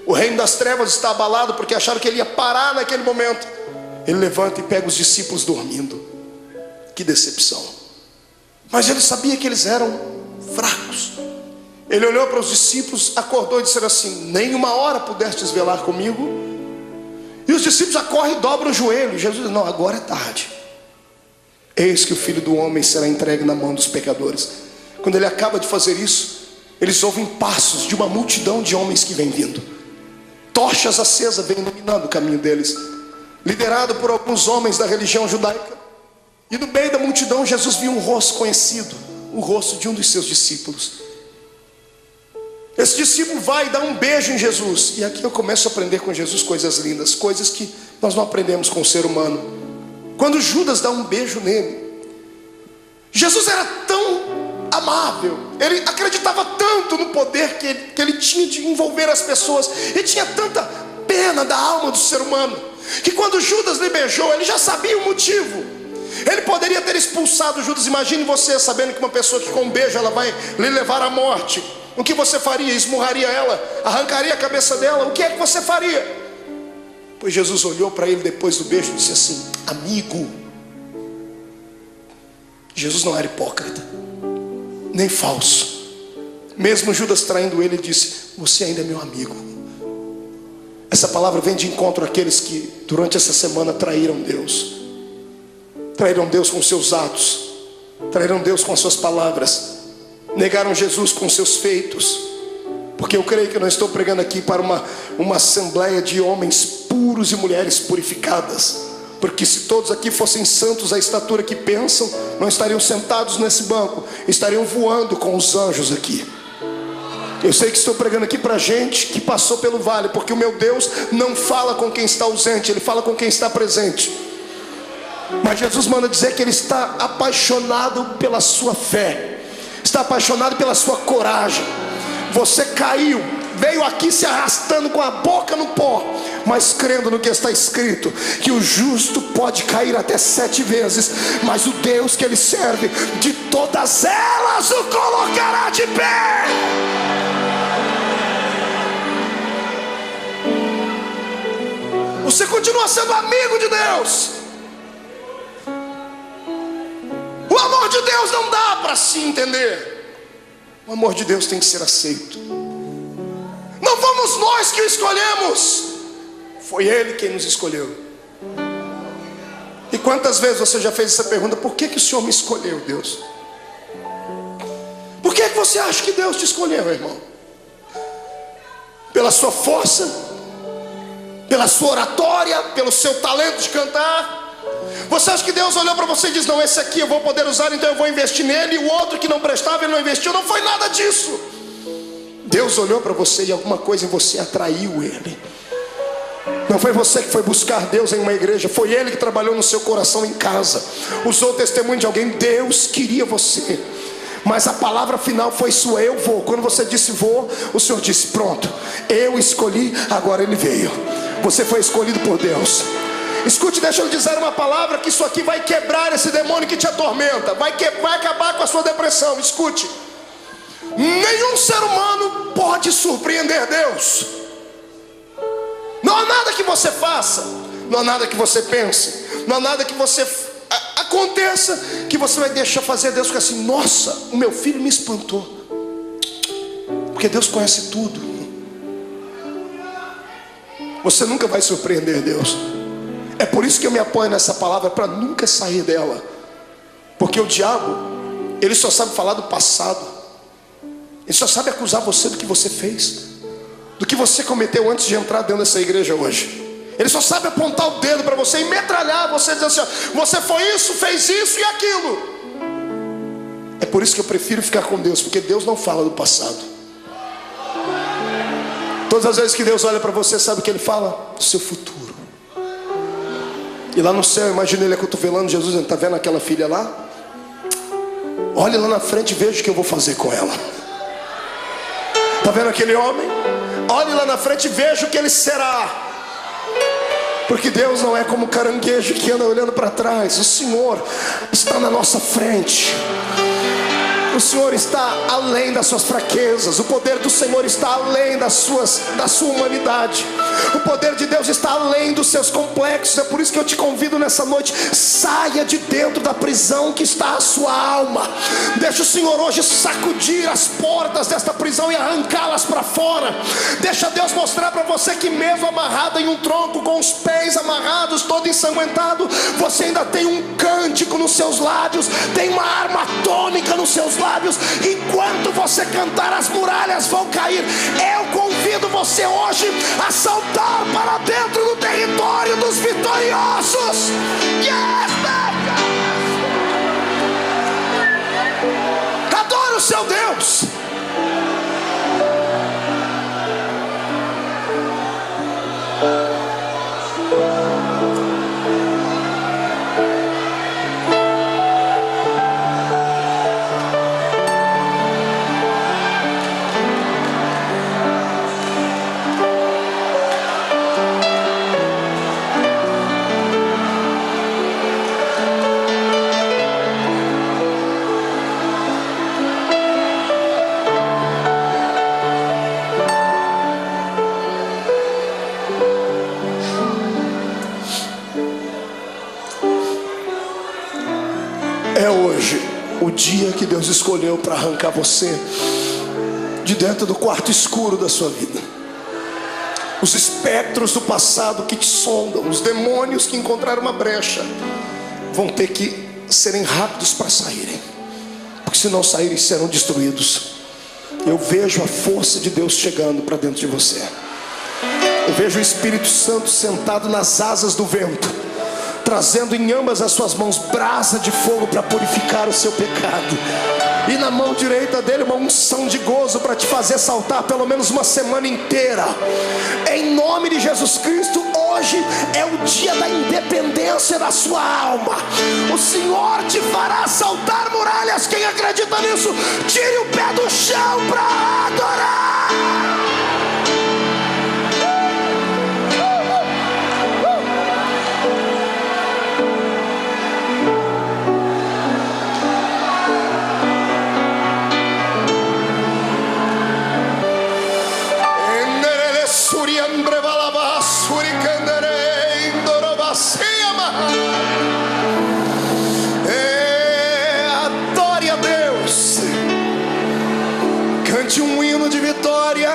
O reino das trevas está abalado porque acharam que ele ia parar naquele momento. Ele levanta e pega os discípulos dormindo. Que decepção. Mas ele sabia que eles eram fracos. Ele olhou para os discípulos, acordou e disse assim: nem uma hora pudestes velar comigo? E os discípulos já correm e dobram o joelho. Jesus diz: não, agora é tarde. Eis que o Filho do Homem será entregue na mão dos pecadores. Quando ele acaba de fazer isso, eles ouvem passos de uma multidão de homens que vem vindo. Tochas acesas vêm iluminando o caminho deles, liderado por alguns homens da religião judaica. E no meio da multidão Jesus viu um rosto conhecido, o rosto de um dos seus discípulos. Esse discípulo vai dar um beijo em Jesus. E aqui eu começo a aprender com Jesus coisas lindas, coisas que nós não aprendemos com o ser humano. Quando Judas dá um beijo nele, Jesus era tão amável, ele acreditava tanto no poder que ele tinha de envolver as pessoas, ele tinha tanta pena da alma do ser humano, que quando Judas lhe beijou, ele já sabia o motivo. Ele poderia ter expulsado Judas. Imagine você sabendo que uma pessoa que com um beijo ela vai lhe levar à morte. O que você faria? Esmurraria ela? Arrancaria a cabeça dela? O que é que você faria? Pois Jesus olhou para ele depois do beijo e disse assim: amigo. Jesus não era hipócrita, nem falso. Mesmo Judas traindo ele, disse: você ainda é meu amigo. Essa palavra vem de encontro àqueles que durante essa semana traíram Deus. Traíram Deus com seus atos, traíram Deus com as suas palavras, negaram Jesus com seus feitos. Porque eu creio que eu não estou pregando aqui para uma assembleia de homens puros e mulheres purificadas, porque se todos aqui fossem santos à estatura que pensam, não estariam sentados nesse banco, estariam voando com os anjos aqui. Eu sei que estou pregando aqui para gente que passou pelo vale, porque o meu Deus não fala com quem está ausente, Ele fala com quem está presente. Mas Jesus manda dizer que Ele está apaixonado pela sua fé, está apaixonado pela sua coragem. Você caiu, veio aqui se arrastando com a boca no pó, mas crendo no que está escrito, que o justo pode cair até 7 vezes, mas o Deus que ele serve, de todas elas o colocará de pé. Você continua sendo amigo de Deus. O amor de Deus não dá para se entender. O amor de Deus tem que ser aceito. Não fomos nós que o escolhemos, foi Ele quem nos escolheu. E quantas vezes você já fez essa pergunta: por que o Senhor me escolheu, Deus? Por que você acha que Deus te escolheu, irmão? Pela sua força? Pela sua oratória? Pelo seu talento de cantar? Você acha que Deus olhou para você e disse: não, esse aqui eu vou poder usar, então eu vou investir nele, e o outro que não prestava ele não investiu? Não foi nada disso. Deus olhou para você e alguma coisa em você atraiu Ele. Não foi você que foi buscar Deus em uma igreja, foi Ele que trabalhou no seu coração em casa, usou o testemunho de alguém. Deus queria você, mas a palavra final foi sua: eu vou. Quando você disse vou, o Senhor disse: pronto, eu escolhi, agora Ele veio. Você foi escolhido por Deus. Escute, deixa eu lhe dizer uma palavra, que isso aqui vai quebrar esse demônio que te atormenta, vai acabar com a sua depressão. Escute: nenhum ser humano pode surpreender Deus. Não há nada que você faça, não há nada que você pense, não há nada que você aconteça que você vai deixar fazer Deus ficar assim: nossa, o meu filho me espantou. Porque Deus conhece tudo. Você nunca vai surpreender Deus. É por isso que eu me apoio nessa palavra, para nunca sair dela. Porque o diabo, ele só sabe falar do passado. Ele só sabe acusar você do que você fez, do que você cometeu antes de entrar dentro dessa igreja hoje. Ele só sabe apontar o dedo para você e metralhar você, dizendo assim: ó, você foi isso, fez isso e aquilo. É por isso que eu prefiro ficar com Deus, porque Deus não fala do passado. Todas as vezes que Deus olha para você, sabe o que Ele fala? Do seu futuro. E lá no céu, imagina Ele acotovelando Jesus, está vendo aquela filha lá? Olhe lá na frente e veja o que eu vou fazer com ela. Está vendo aquele homem? Olhe lá na frente e veja o que ele será. Porque Deus não é como caranguejo que anda olhando para trás. O Senhor está na nossa frente. O Senhor está além das suas fraquezas. O poder do Senhor está além da sua humanidade. O poder de Deus está além dos seus complexos. É por isso que eu te convido nessa noite: saia de dentro da prisão que está a sua alma. Deixa o Senhor hoje sacudir as portas desta prisão e arrancá-las para fora. Deixa Deus mostrar para você que mesmo amarrado em um tronco, com os pés amarrados, todo ensanguentado, você ainda tem um cântico nos seus lábios, tem uma arma atômica nos seus lábios. Enquanto você cantar, as muralhas vão cair. Eu convido você hoje a saltar para dentro do território dos vitoriosos. Yes, adore o seu Deus. É hoje o dia que Deus escolheu para arrancar você de dentro do quarto escuro da sua vida. Os espectros do passado que te sondam, os demônios que encontraram uma brecha, vão ter que serem rápidos para saírem, porque se não saírem serão destruídos. Eu vejo a força de Deus chegando para dentro de você. Eu vejo o Espírito Santo sentado nas asas do vento, trazendo em ambas as suas mãos brasa de fogo para purificar o seu pecado. E na mão direita dele uma unção de gozo para te fazer saltar pelo menos uma semana inteira. Em nome de Jesus Cristo, hoje é o dia da independência da sua alma. O Senhor te fará saltar muralhas. Quem acredita nisso, tire o pé do chão para adorar. Adore a Deus, cante um hino de vitória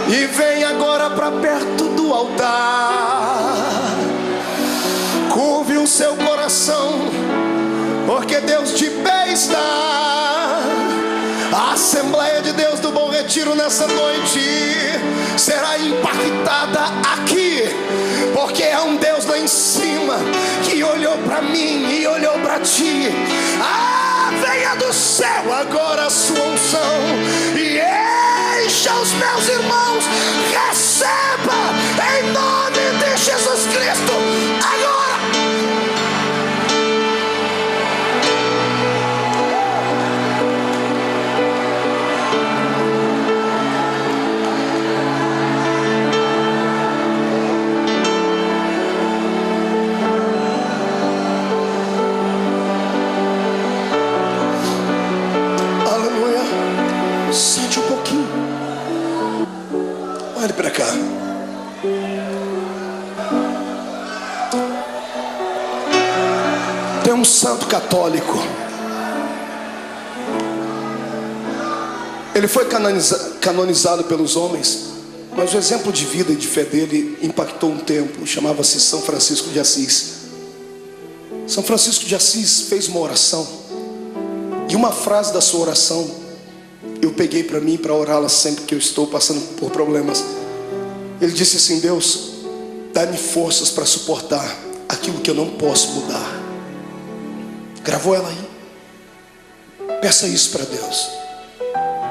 e vem agora para perto do altar. Curve o seu coração, porque Deus de pé está. A Assembleia de Deus do Bom Retiro nessa noite será impactada aqui, porque é um Deus lá em cima que olhou para mim e olhou para ti. Venha do céu agora a sua unção e encha os meus irmãos. Receba em nome de Jesus Cristo agora. Sente um pouquinho. Olhe para cá. Tem um santo católico. Ele foi canonizado pelos homens, mas o exemplo de vida e de fé dele impactou um tempo. Chamava-se São Francisco de Assis. São Francisco de Assis fez uma oração, e uma frase da sua oração eu peguei para mim, para orá-la sempre que eu estou passando por problemas. Ele disse assim: Deus, dá-me forças para suportar aquilo que eu não posso mudar. Gravou ela aí? Peça isso para Deus.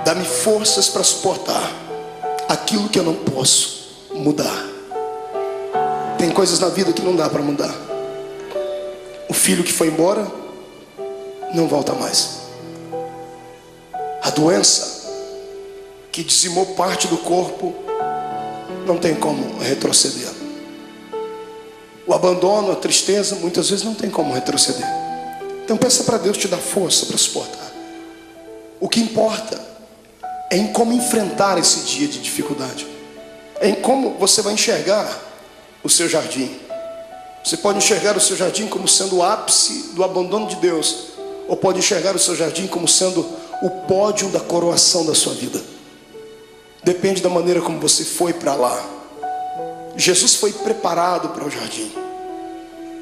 Dá-me forças para suportar aquilo que eu não posso mudar. Tem coisas na vida que não dá para mudar. O filho que foi embora não volta mais. A doença que dizimou parte do corpo não tem como retroceder. O abandono, a tristeza, muitas vezes não tem como retroceder. Então peça para Deus te dar força para suportar. O que importa é em como enfrentar esse dia de dificuldade. É em como você vai enxergar o seu jardim. Você pode enxergar o seu jardim como sendo o ápice do abandono de Deus, ou pode enxergar o seu jardim como sendo o pódio da coroação da sua vida. Depende da maneira como você foi para lá. Jesus foi preparado para o jardim.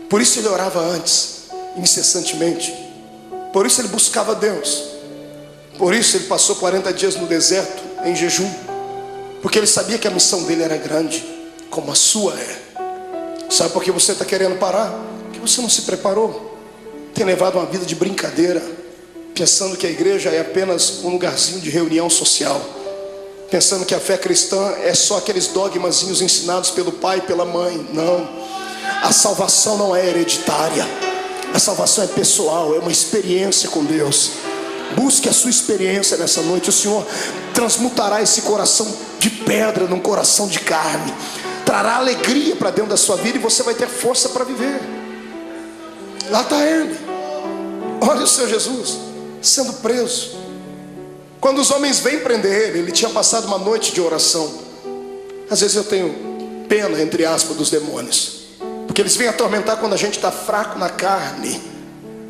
Por isso ele orava antes, incessantemente. Por isso ele buscava Deus. Por isso ele passou 40 dias no deserto em jejum, porque ele sabia que a missão dele era grande, como a sua é. Sabe por que você está querendo parar? Porque você não se preparou. Tem levado uma vida de brincadeira, pensando que a igreja é apenas um lugarzinho de reunião social, pensando que a fé cristã é só aqueles dogmazinhos ensinados pelo pai e pela mãe. Não, a salvação não é hereditária. A salvação é pessoal, é uma experiência com Deus. Busque a sua experiência nessa noite. O Senhor transmutará esse coração de pedra num coração de carne, trará alegria para dentro da sua vida, e você vai ter força para viver. Lá está Ele. Olha o seu Jesus sendo preso. Quando os homens vêm prender ele, ele tinha passado uma noite de oração. Às vezes eu tenho pena, entre aspas, dos demônios, porque eles vêm atormentar quando a gente está fraco na carne,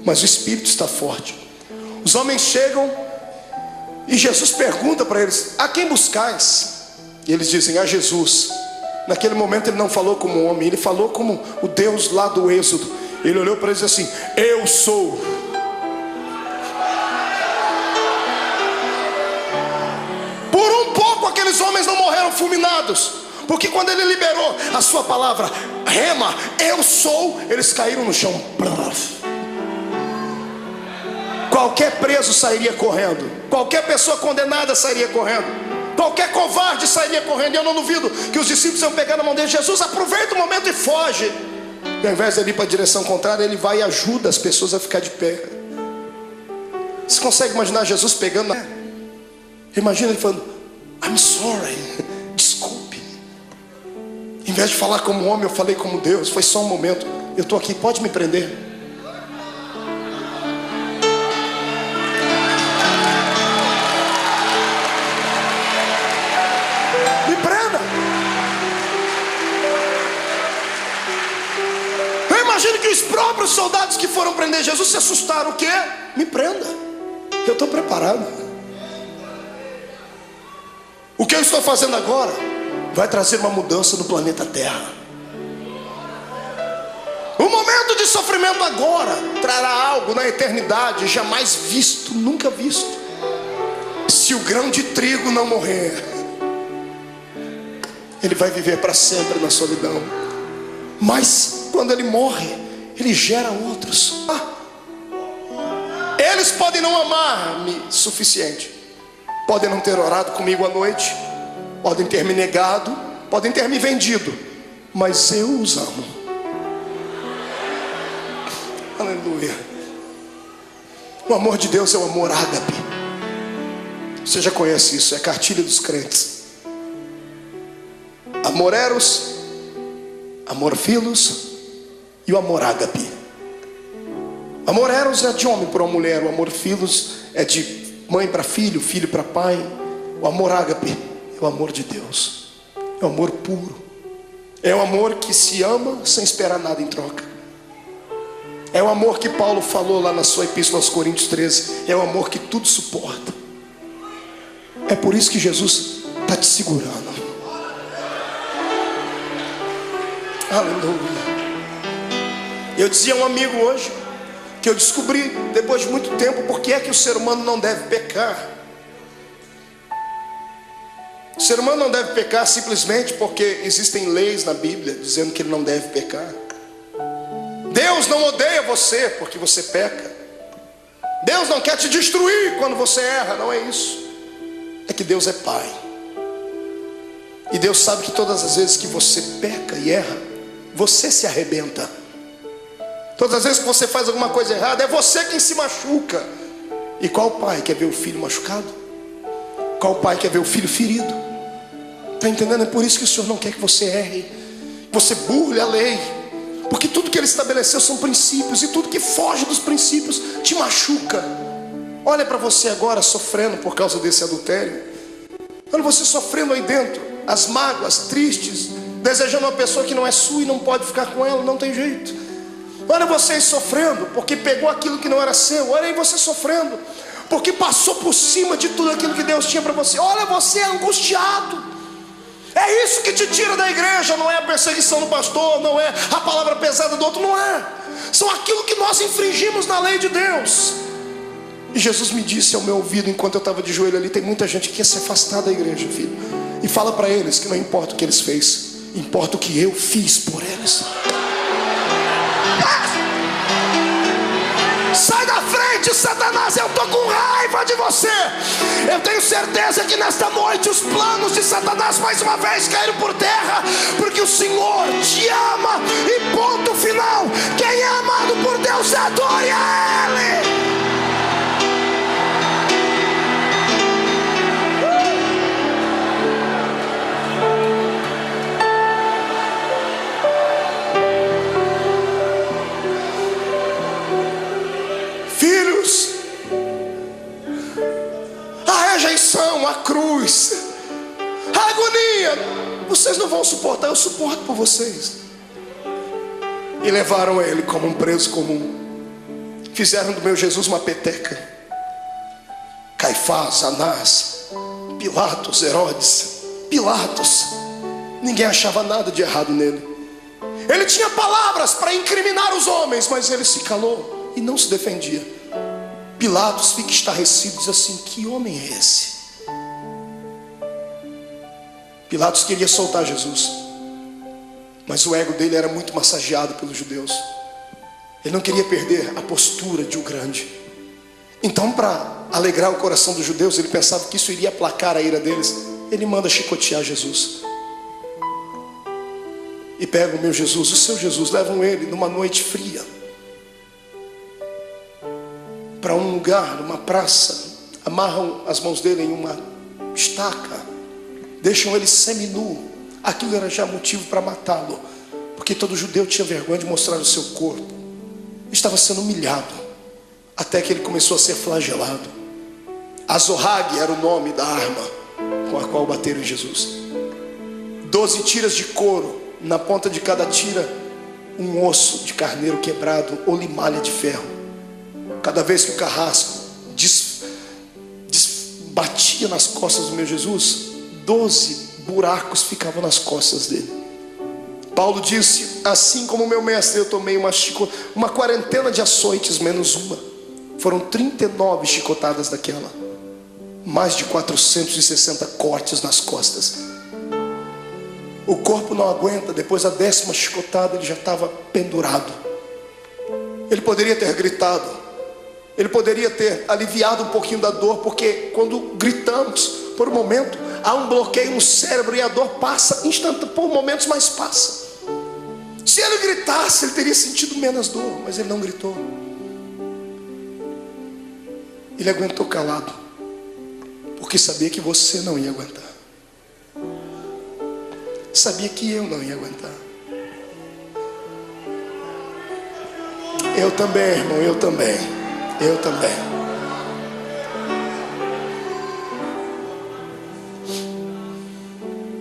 mas o espírito está forte. Os homens chegam e Jesus pergunta para eles: a quem buscais? E eles dizem: a Jesus. Naquele momento ele não falou como homem, ele falou como o Deus lá do Êxodo. Ele olhou para eles assim: eu sou. Por um pouco aqueles homens não morreram fulminados, porque quando ele liberou a sua palavra, rema, eu sou, eles caíram no chão. qualquer preso sairia correndo, qualquer pessoa condenada sairia correndo, qualquer covarde sairia correndo. E eu não duvido que os discípulos iam pegar na mão dele: Jesus, aproveita o momento e foge. E ao invés de ele ir para a direção contrária, ele vai e ajuda as pessoas a ficar de pé. Você consegue imaginar Jesus pegando Imagina ele falando: I'm sorry, desculpe. Em vez de falar como homem, eu falei como Deus. Foi só um momento, eu estou aqui, pode me prender. Me prenda. Eu imagino que os próprios soldados que foram prender Jesus se assustaram. O quê? Me prenda, eu estou preparado. O que eu estou fazendo agora vai trazer uma mudança no planeta Terra. O momento de sofrimento agora trará algo na eternidade jamais visto, nunca visto. Se o grão de trigo não morrer, ele vai viver para sempre na solidão. Mas quando ele morre, ele gera outros. Eles podem não amar-me suficiente, podem não ter orado comigo à noite, podem ter me negado, podem ter me vendido, mas eu os amo. Aleluia. O amor de Deus é o amor ágape. Você já conhece isso, é a cartilha dos crentes. Amor eros, amor filos e o amor ágape. Amor eros é de homem para uma mulher, o amor filos é de mãe para filho, filho para pai. O amor ágape é o amor de Deus, é o amor puro, é o amor que se ama sem esperar nada em troca. É o amor que Paulo falou lá na sua epístola aos Coríntios 13. É o amor que tudo suporta. É por isso que Jesus está te segurando. Aleluia. Eu dizia a um amigo hoje que eu descobri depois de muito tempo por que é que o ser humano não deve pecar. O ser humano não deve pecar simplesmente porque existem leis na Bíblia dizendo que ele não deve pecar. Deus não odeia você porque você peca. Deus não quer te destruir quando você erra, não é isso. É que Deus é Pai. E Deus sabe que todas as vezes que você peca e erra, você se arrebenta. Todas as vezes que você faz alguma coisa errada, é você quem se machuca. E qual pai quer ver o filho machucado? Qual pai quer ver o filho ferido? Está entendendo? É por isso que o Senhor não quer que você erre, que você burle a lei. Porque tudo que Ele estabeleceu são princípios, e tudo que foge dos princípios te machuca. Olha para você agora sofrendo por causa desse adultério. Olha você sofrendo aí dentro, as mágoas, tristes, desejando uma pessoa que não é sua e não pode ficar com ela, não tem jeito. Olha vocês sofrendo porque pegou aquilo que não era seu. Olha aí você sofrendo porque passou por cima de tudo aquilo que Deus tinha para você. Olha você angustiado. É isso que te tira da igreja. Não é a perseguição do pastor, não é a palavra pesada do outro, não é. São aquilo que nós infringimos na lei de Deus. E Jesus me disse ao meu ouvido enquanto eu estava de joelho ali: tem muita gente que quer se afastar da igreja, filho. E fala para eles que não importa o que eles fez, importa o que eu fiz por eles. Sai da frente, Satanás, eu estou com raiva de você. Eu tenho certeza que nesta noite os planos de Satanás mais uma vez caíram por terra, porque o Senhor te ama e ponto final. Quem é amado por Deus, adore a Ele. A rejeição, a cruz, a agonia, vocês não vão suportar, eu suporto por vocês. E levaram ele como um preso comum. Fizeram do meu Jesus uma peteca. Caifás, Anás, Pilatos, Herodes, Pilatos. Ninguém achava nada de errado nele. Ele tinha palavras para incriminar os homens, mas ele se calou e não se defendia. Pilatos fica estarrecido e diz assim: que homem é esse? Pilatos queria soltar Jesus, mas o ego dele era muito massageado pelos judeus. Ele não queria perder a postura de um grande. Então, para alegrar o coração dos judeus, ele pensava que isso iria aplacar a ira deles. Ele manda chicotear Jesus. E pegam o meu Jesus, o seu Jesus, levam ele numa noite fria para um lugar, numa praça, amarram as mãos dele em uma estaca, deixam ele seminu. Aquilo era já motivo para matá-lo, porque todo judeu tinha vergonha de mostrar o seu corpo. Estava sendo humilhado, até que ele começou a ser flagelado. Azorrague era o nome da arma com a qual bateram em Jesus. 12 tiras de couro, na ponta de cada tira um osso de carneiro quebrado ou limalha de ferro. Cada vez que o carrasco batia nas costas do meu Jesus, 12 buracos ficavam nas costas dele. Paulo disse: assim como meu mestre, eu tomei uma quarentena de açoites menos uma. Foram 39 chicotadas daquela, mais de 460 cortes nas costas. O corpo não aguenta. Depois da 10ª chicotada, ele já estava pendurado. Ele poderia ter gritado, ele poderia ter aliviado um pouquinho da dor, porque quando gritamos, por um momento, há um bloqueio no cérebro e a dor passa instantâneo, por momentos, mas passa. Se ele gritasse, ele teria sentido menos dor, mas ele não gritou. Ele aguentou calado, porque sabia que você não ia aguentar. Sabia que eu não ia aguentar. Eu também, irmão, eu também.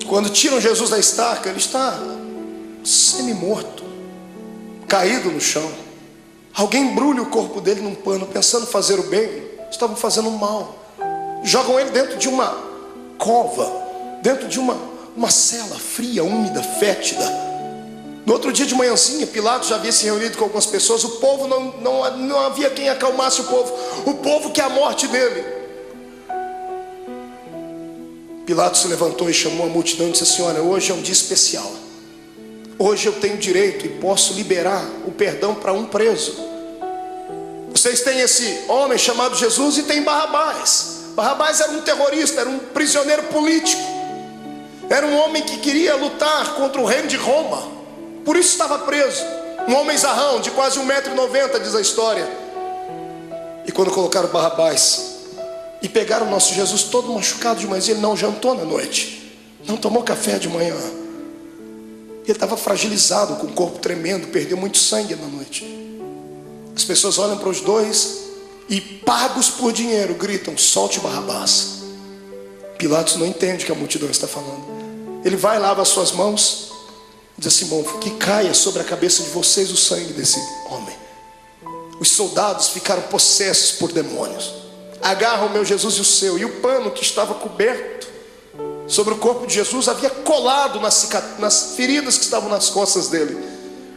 Quando tiram Jesus da estaca, ele está semi-morto, caído no chão. Alguém embrulha o corpo dele num pano, pensando fazer o bem, estavam fazendo o mal. Jogam ele dentro de uma cova, dentro de uma cela fria, úmida, fétida. No outro dia de manhãzinha, Pilatos já havia se reunido com algumas pessoas. O povo não havia quem acalmasse o povo. O povo quer a morte dele. Pilatos se levantou e chamou a multidão e disse assim: olha, hoje é um dia especial. Hoje eu tenho direito e posso liberar o perdão para um preso. Vocês têm esse homem chamado Jesus e tem Barrabás. Barrabás era um terrorista, era um prisioneiro político. Era um homem que queria lutar contra o reino de Roma. Por isso estava preso. Um homem zarrão, de quase 1,90 m, diz a história. E quando colocaram Barrabás e pegaram o nosso Jesus todo machucado de manhã, ele não jantou na noite, não tomou café de manhã. Ele estava fragilizado, com o corpo tremendo, perdeu muito sangue na noite. As pessoas olham para os dois e, pagos por dinheiro, gritam: solte Barrabás. Pilatos não entende o que a multidão está falando. Ele vai, lava as suas mãos, diz assim: bom, que caia sobre a cabeça de vocês o sangue desse homem. Os soldados ficaram possessos por demônios. Agarram o meu Jesus e o seu, e o pano que estava coberto sobre o corpo de Jesus havia colado nas feridas que estavam nas costas dele.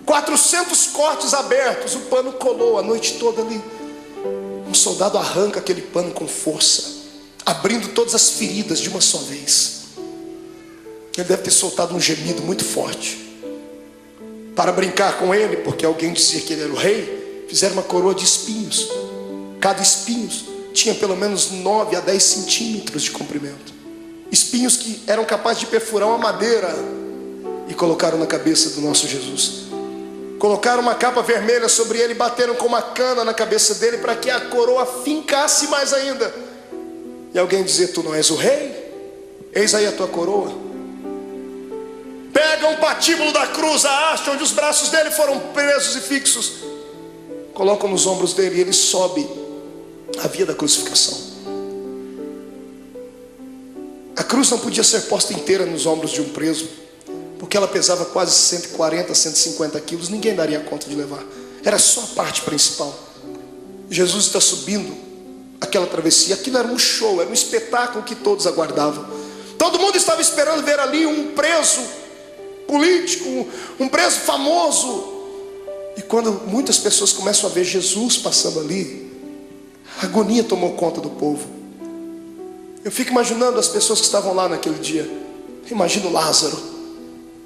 400 cortes abertos, o pano colou a noite toda ali. Um soldado arranca aquele pano com força, abrindo todas as feridas de uma só vez. Ele deve ter soltado um gemido muito forte. Para brincar com ele, porque alguém dizia que ele era o rei, fizeram uma coroa de espinhos. Cada espinho tinha pelo menos 9 a 10 centímetros de comprimento. Espinhos que eram capazes de perfurar uma madeira. E colocaram na cabeça do nosso Jesus. Colocaram uma capa vermelha sobre ele, bateram com uma cana na cabeça dele para que a coroa fincasse mais ainda. E alguém dizia: tu não és o rei? Eis aí a tua coroa. Pegam o patíbulo da cruz, a haste onde os braços dele foram presos e fixos, colocam nos ombros dele e ele sobe a via da crucificação. A cruz não podia ser posta inteira nos ombros de um preso, porque ela pesava quase 140, 150 quilos. Ninguém daria conta de levar. Era só a parte principal. Jesus está subindo aquela travessia. Aquilo era um show, era um espetáculo que todos aguardavam. Todo mundo estava esperando ver ali um preso político, um preso famoso. E quando muitas pessoas começam a ver Jesus passando ali, a agonia tomou conta do povo. Eu fico imaginando as pessoas que estavam lá naquele dia. Imagino Lázaro,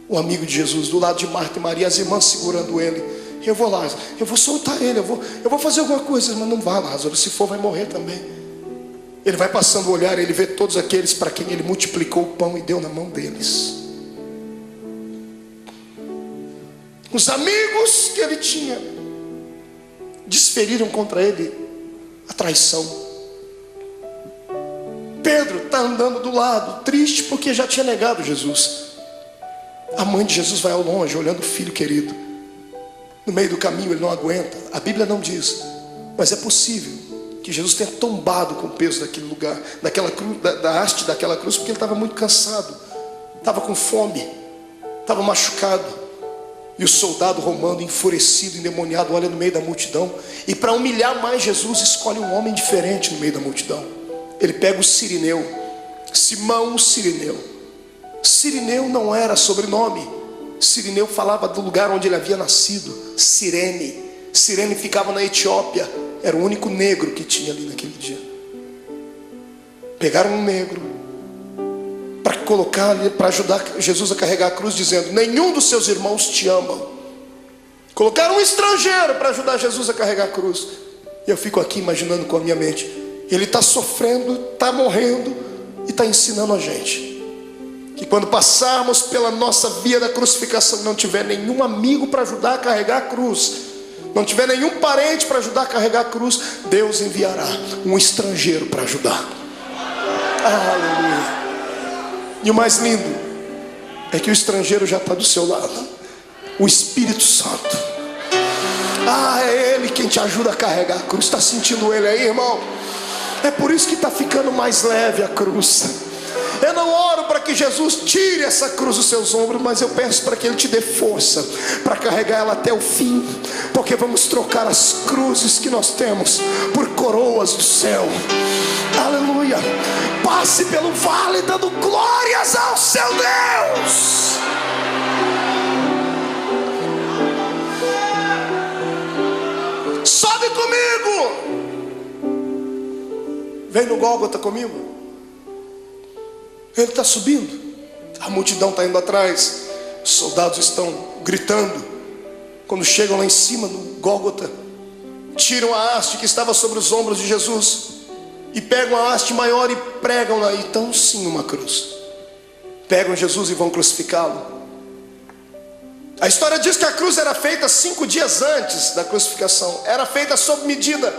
o amigo de Jesus, do lado de Marta e Maria, as irmãs segurando ele. Eu vou lá, eu vou soltar ele, eu vou fazer alguma coisa. Mas não vá, Lázaro, se for vai morrer também. Ele vai passando o olhar, ele vê todos aqueles para quem ele multiplicou o pão e deu na mão deles. Os amigos que ele tinha desferiram contra ele a traição. Pedro está andando do lado, triste porque já tinha negado Jesus. A mãe de Jesus vai ao longe, olhando o filho querido. No meio do caminho ele não aguenta. A Bíblia não diz, mas é possível que Jesus tenha tombado com o peso daquele lugar, daquela cruz, da haste daquela cruz, porque ele estava muito cansado, estava com fome, estava machucado. E o soldado romano, enfurecido, endemoniado, olha no meio da multidão, e para humilhar mais Jesus, escolhe um homem diferente no meio da multidão. Ele pega o Cirineu, Simão o Cirineu. Cirineu não era sobrenome. Cirineu falava do lugar onde ele havia nascido, Cirene. Cirene ficava na Etiópia. Era o único negro que tinha ali naquele dia. Pegaram um negro para colocar ali, para ajudar Jesus a carregar a cruz, dizendo: nenhum dos seus irmãos te amam. Colocaram um estrangeiro para ajudar Jesus a carregar a cruz. E eu fico aqui imaginando com a minha mente, ele está sofrendo, está morrendo e está ensinando a gente que quando passarmos pela nossa via da crucificação, não tiver nenhum amigo para ajudar a carregar a cruz, não tiver nenhum parente para ajudar a carregar a cruz, Deus enviará um estrangeiro para ajudar. Aleluia. E o mais lindo é que o estrangeiro já está do seu lado, o Espírito Santo. É Ele quem te ajuda a carregar a cruz. Está sentindo Ele aí, irmão? É por isso que está ficando mais leve a cruz. Eu não oro para que Jesus tire essa cruz dos seus ombros, mas eu peço para que Ele te dê força para carregar ela até o fim, porque vamos trocar as cruzes que nós temos por coroas do céu. Aleluia. Passe pelo vale dando glórias ao seu Deus. Sobe comigo. Vem no Gólgota comigo. Ele está subindo, a multidão está indo atrás, os soldados estão gritando. Quando chegam lá em cima no Gólgota, tiram a haste que estava sobre os ombros de Jesus e pegam a haste maior e pregam-na, e então sim uma cruz. Pegam Jesus e vão crucificá-lo. A história diz que a cruz era feita 5 dias antes da crucificação, era feita sob medida.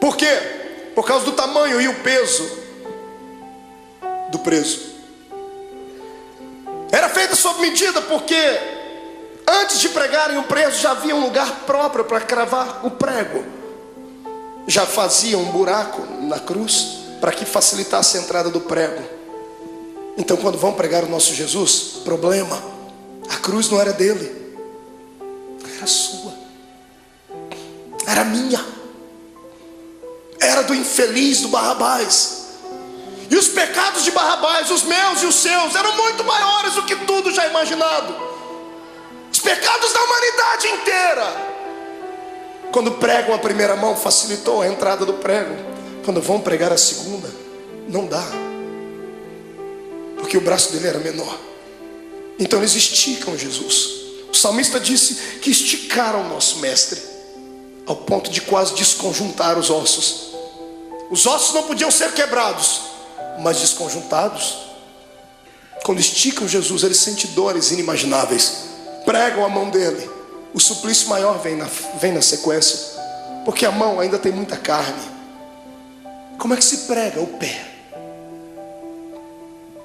Por quê? Por causa do tamanho e o peso do preso. Era feita sob medida porque antes de pregarem o preso já havia um lugar próprio para cravar o prego. Já faziam um buraco na cruz para que facilitasse a entrada do prego. Então quando vão pregar o nosso Jesus, problema, a cruz não era dele, era sua, era minha, era do infeliz, do Barrabás. E os pecados de Barrabás, os meus e os seus, eram muito maiores do que tudo já imaginado. Os pecados da humanidade inteira. Quando pregam a primeira mão, facilitou a entrada do prego. Quando vão pregar a segunda, não dá, porque o braço dele era menor. Então eles esticam Jesus. O salmista disse que esticaram o nosso mestre, ao ponto de quase desconjuntar os ossos. Os ossos não podiam ser quebrados, mas desconjuntados. Quando esticam Jesus, ele sente dores inimagináveis. Pregam a mão dele, o suplício maior vem na sequência, porque a mão ainda tem muita carne. Como é que se prega o pé?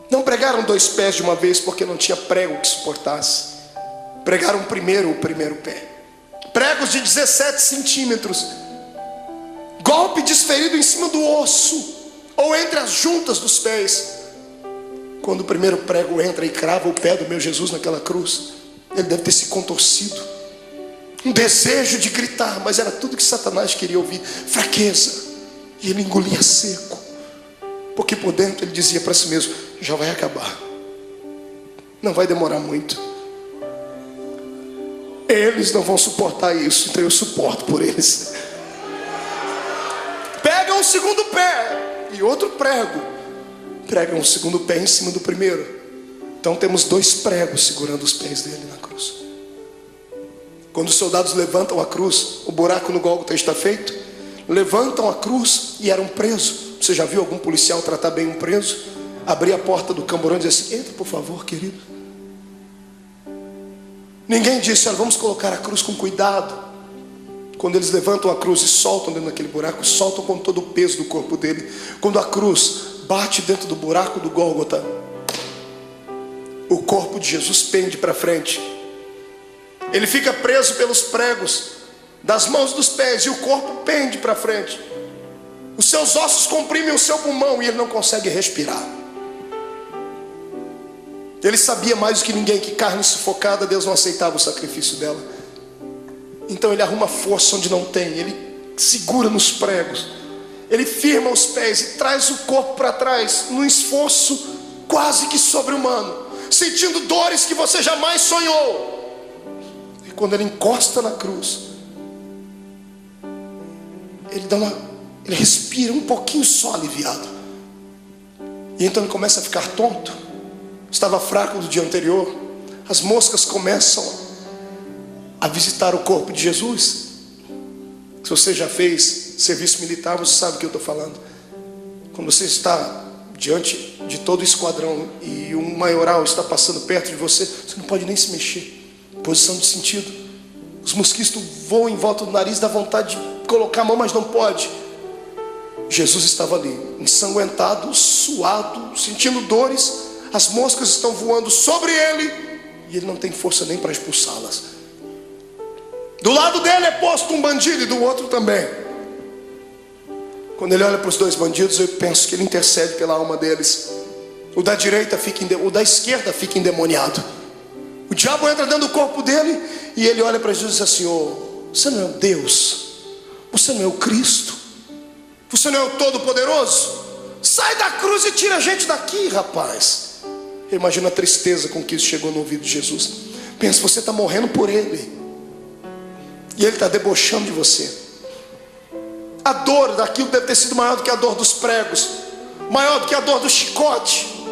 Não pregaram 2 pés de uma vez, porque não tinha prego que suportasse. Pregaram primeiro o primeiro pé, pregos de 17 centímetros, golpe desferido em cima do osso, ou entre as juntas dos pés. Quando o primeiro prego entra e crava o pé do meu Jesus naquela cruz, ele deve ter se contorcido, um desejo de gritar, mas era tudo que Satanás queria ouvir, fraqueza. E ele engolia seco, porque por dentro ele dizia para si mesmo: já vai acabar, não vai demorar muito, eles não vão suportar isso, então eu suporto por eles. Pegam o segundo pé e outro prego, pregam o segundo pé em cima do primeiro. Então temos 2 pregos segurando os pés dele na cruz. Quando os soldados levantam a cruz, o buraco no Gólgota está feito. Levantam a cruz e eram presos. Você já viu algum policial tratar bem um preso? Abrir a porta do camburão e dizer assim: entra por favor, querido. Ninguém disse: olha, vamos colocar a cruz com cuidado. Quando eles levantam a cruz e soltam dentro daquele buraco, soltam com todo o peso do corpo dele. Quando a cruz bate dentro do buraco do Gólgota, o corpo de Jesus pende para frente. Ele fica preso pelos pregos das mãos e dos pés, e o corpo pende para frente. Os seus ossos comprimem o seu pulmão e ele não consegue respirar. Ele sabia mais do que ninguém que carne sufocada, Deus não aceitava o sacrifício dela. Então ele arruma força onde não tem. Ele segura nos pregos, ele firma os pés e traz o corpo para trás, num esforço quase que sobre-humano, sentindo dores que você jamais sonhou. E quando ele encosta na cruz, ele respira um pouquinho só aliviado. E então ele começa a ficar tonto. Estava fraco do dia anterior. As moscas começam a visitar o corpo de Jesus. Se você já fez serviço militar, você sabe o que eu estou falando. Quando você está diante de todo o esquadrão e um maioral está passando perto de você, você não pode nem se mexer. Posição de sentido. Os mosquitos voam em volta do nariz, dá vontade de colocar a mão, mas não pode. Jesus estava ali, ensanguentado, suado, sentindo dores. As moscas estão voando sobre ele e ele não tem força nem para expulsá-las. Do lado dele é posto um bandido e do outro também. Quando ele olha para os dois bandidos, eu penso que ele intercede pela alma deles. O da direita o da esquerda fica endemoniado. O diabo entra dentro do corpo dele e ele olha para Jesus e diz assim: oh, você não é o Deus, você não é o Cristo, você não é o Todo-Poderoso? Sai da cruz e tira a gente daqui, rapaz. Imagina a tristeza com que isso chegou no ouvido de Jesus. Pensa, você está morrendo por ele e ele está debochando de você. A dor daquilo deve ter sido maior do que a dor dos pregos, maior do que a dor do chicote,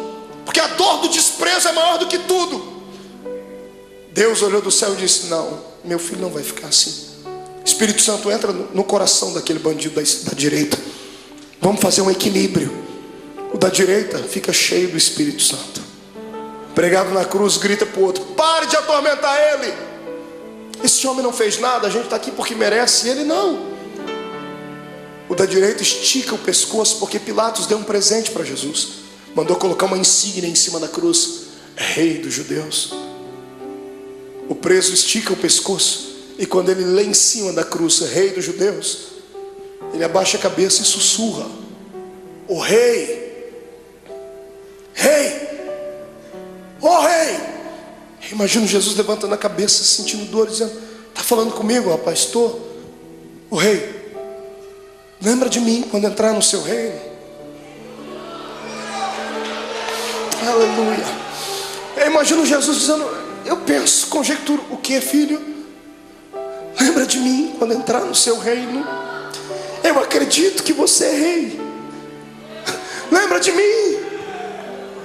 porque a dor do desprezo é maior do que tudo. Deus olhou do céu e disse: não, meu filho não vai ficar assim. Espírito Santo entra no coração daquele bandido da direita. Vamos fazer um equilíbrio. O da direita fica cheio do Espírito Santo. Pregado na cruz, grita para o outro: pare de atormentar ele. Esse homem não fez nada, a gente está aqui porque merece, ele não. O da direita estica o pescoço, porque Pilatos deu um presente para Jesus. Mandou colocar uma insígnia em cima da cruz: Rei dos Judeus. O preso estica o pescoço, e quando ele lê em cima da cruz Rei dos Judeus, ele abaixa a cabeça e sussurra: o Rei, Rei, ó Rei. Imagino Jesus levantando a cabeça, sentindo dor, dizendo: está falando comigo, rapaz? Estou. O Rei, lembra de mim quando entrar no seu reino. Aleluia. Eu imagino Jesus dizendo, eu penso, conjecturo: o que, filho? Lembra de mim quando entrar no seu reino. Eu acredito que você é rei. Lembra de mim.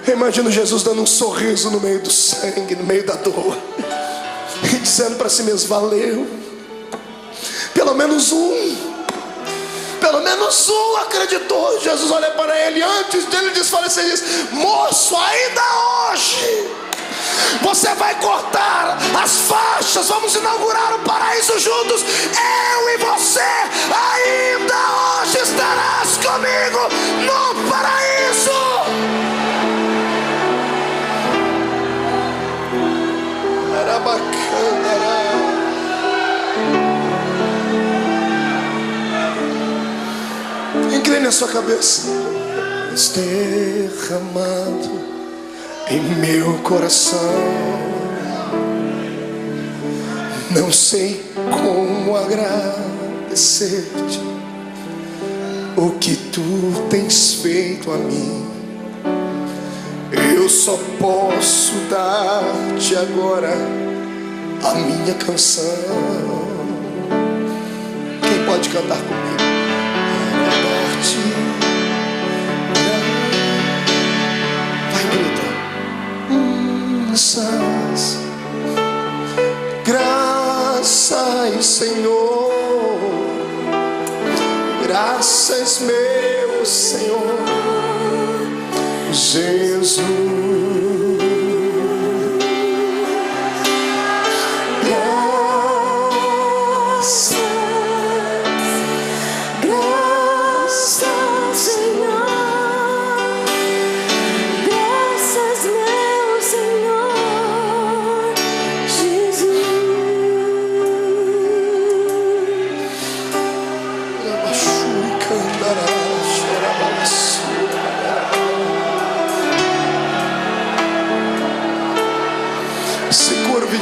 Eu imagino Jesus dando um sorriso no meio do sangue, no meio da dor, e dizendo para si mesmo: valeu. Pelo menos um acreditou. Jesus olha para ele antes dele desfalecer e diz: moço, ainda hoje você vai cortar as faixas, vamos inaugurar o paraíso juntos. Eu e você, ainda hoje estarás comigo no paraíso. Era bacana, incline a sua cabeça. Derramado em meu coração, não sei como agradecer-te o que tu tens feito a mim. Eu só posso dar-te agora a minha canção. Quem pode cantar comigo? Graças meu Senhor Jesus.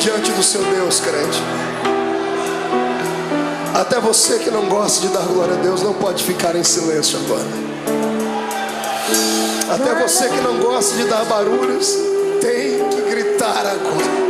Diante do seu Deus, crente. Até você que não gosta de dar glória a Deus não pode ficar em silêncio agora. Até você que não gosta de dar barulhos tem que gritar agora.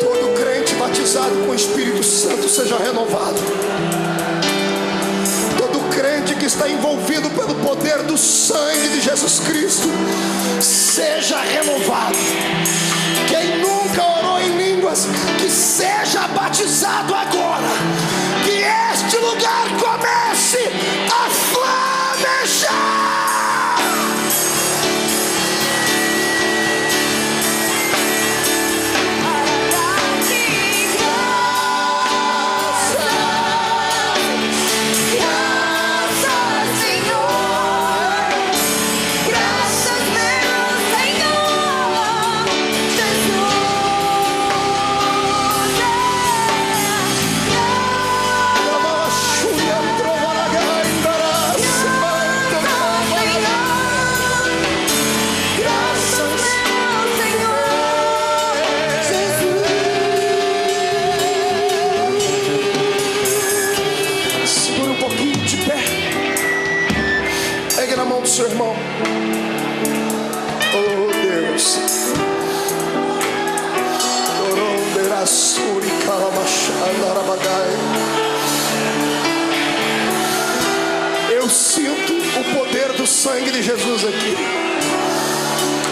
Todo crente batizado com o Espírito Santo seja renovado. Todo crente que está envolvido pelo poder do sangue de Jesus Cristo seja renovado. Quem nunca orou em línguas, que seja batizado agora. Que este lugar comece a flamejar. Seu irmão, oh Deus, eu sinto o poder do sangue de Jesus aqui.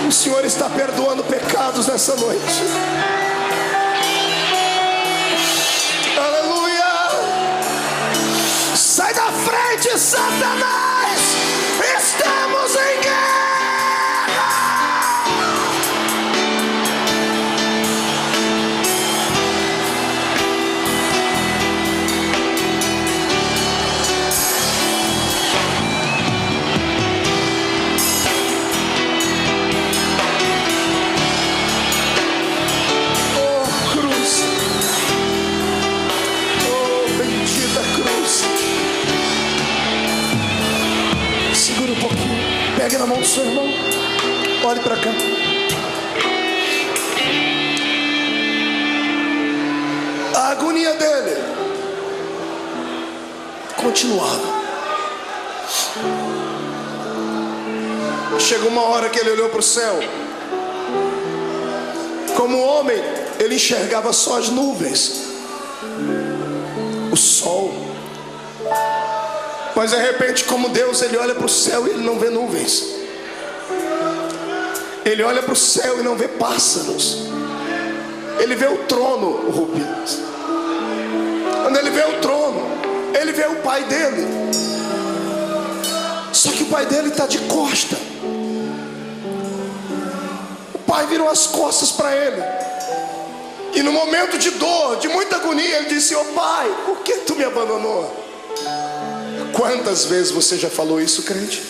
O Senhor está perdoando pecados nessa noite. Aleluia! Sai da frente, Satanás! Estamos em guerra! seu irmão. Olhe para cá. A agonia dele continuava. Chegou uma hora que ele olhou para o céu. Como homem, ele enxergava só as nuvens, o sol. Mas de repente, como Deus, ele olha para o céu e ele não vê nuvens. Ele olha para o céu e não vê pássaros. Ele vê o trono, Rupinas. Quando ele vê o trono, ele vê o pai dele. Só que o pai dele está de costa. O pai virou as costas para ele. E no momento de dor, de muita agonia, ele disse: "Ô pai, por que tu me abandonou?" Quantas vezes você já falou isso, crente?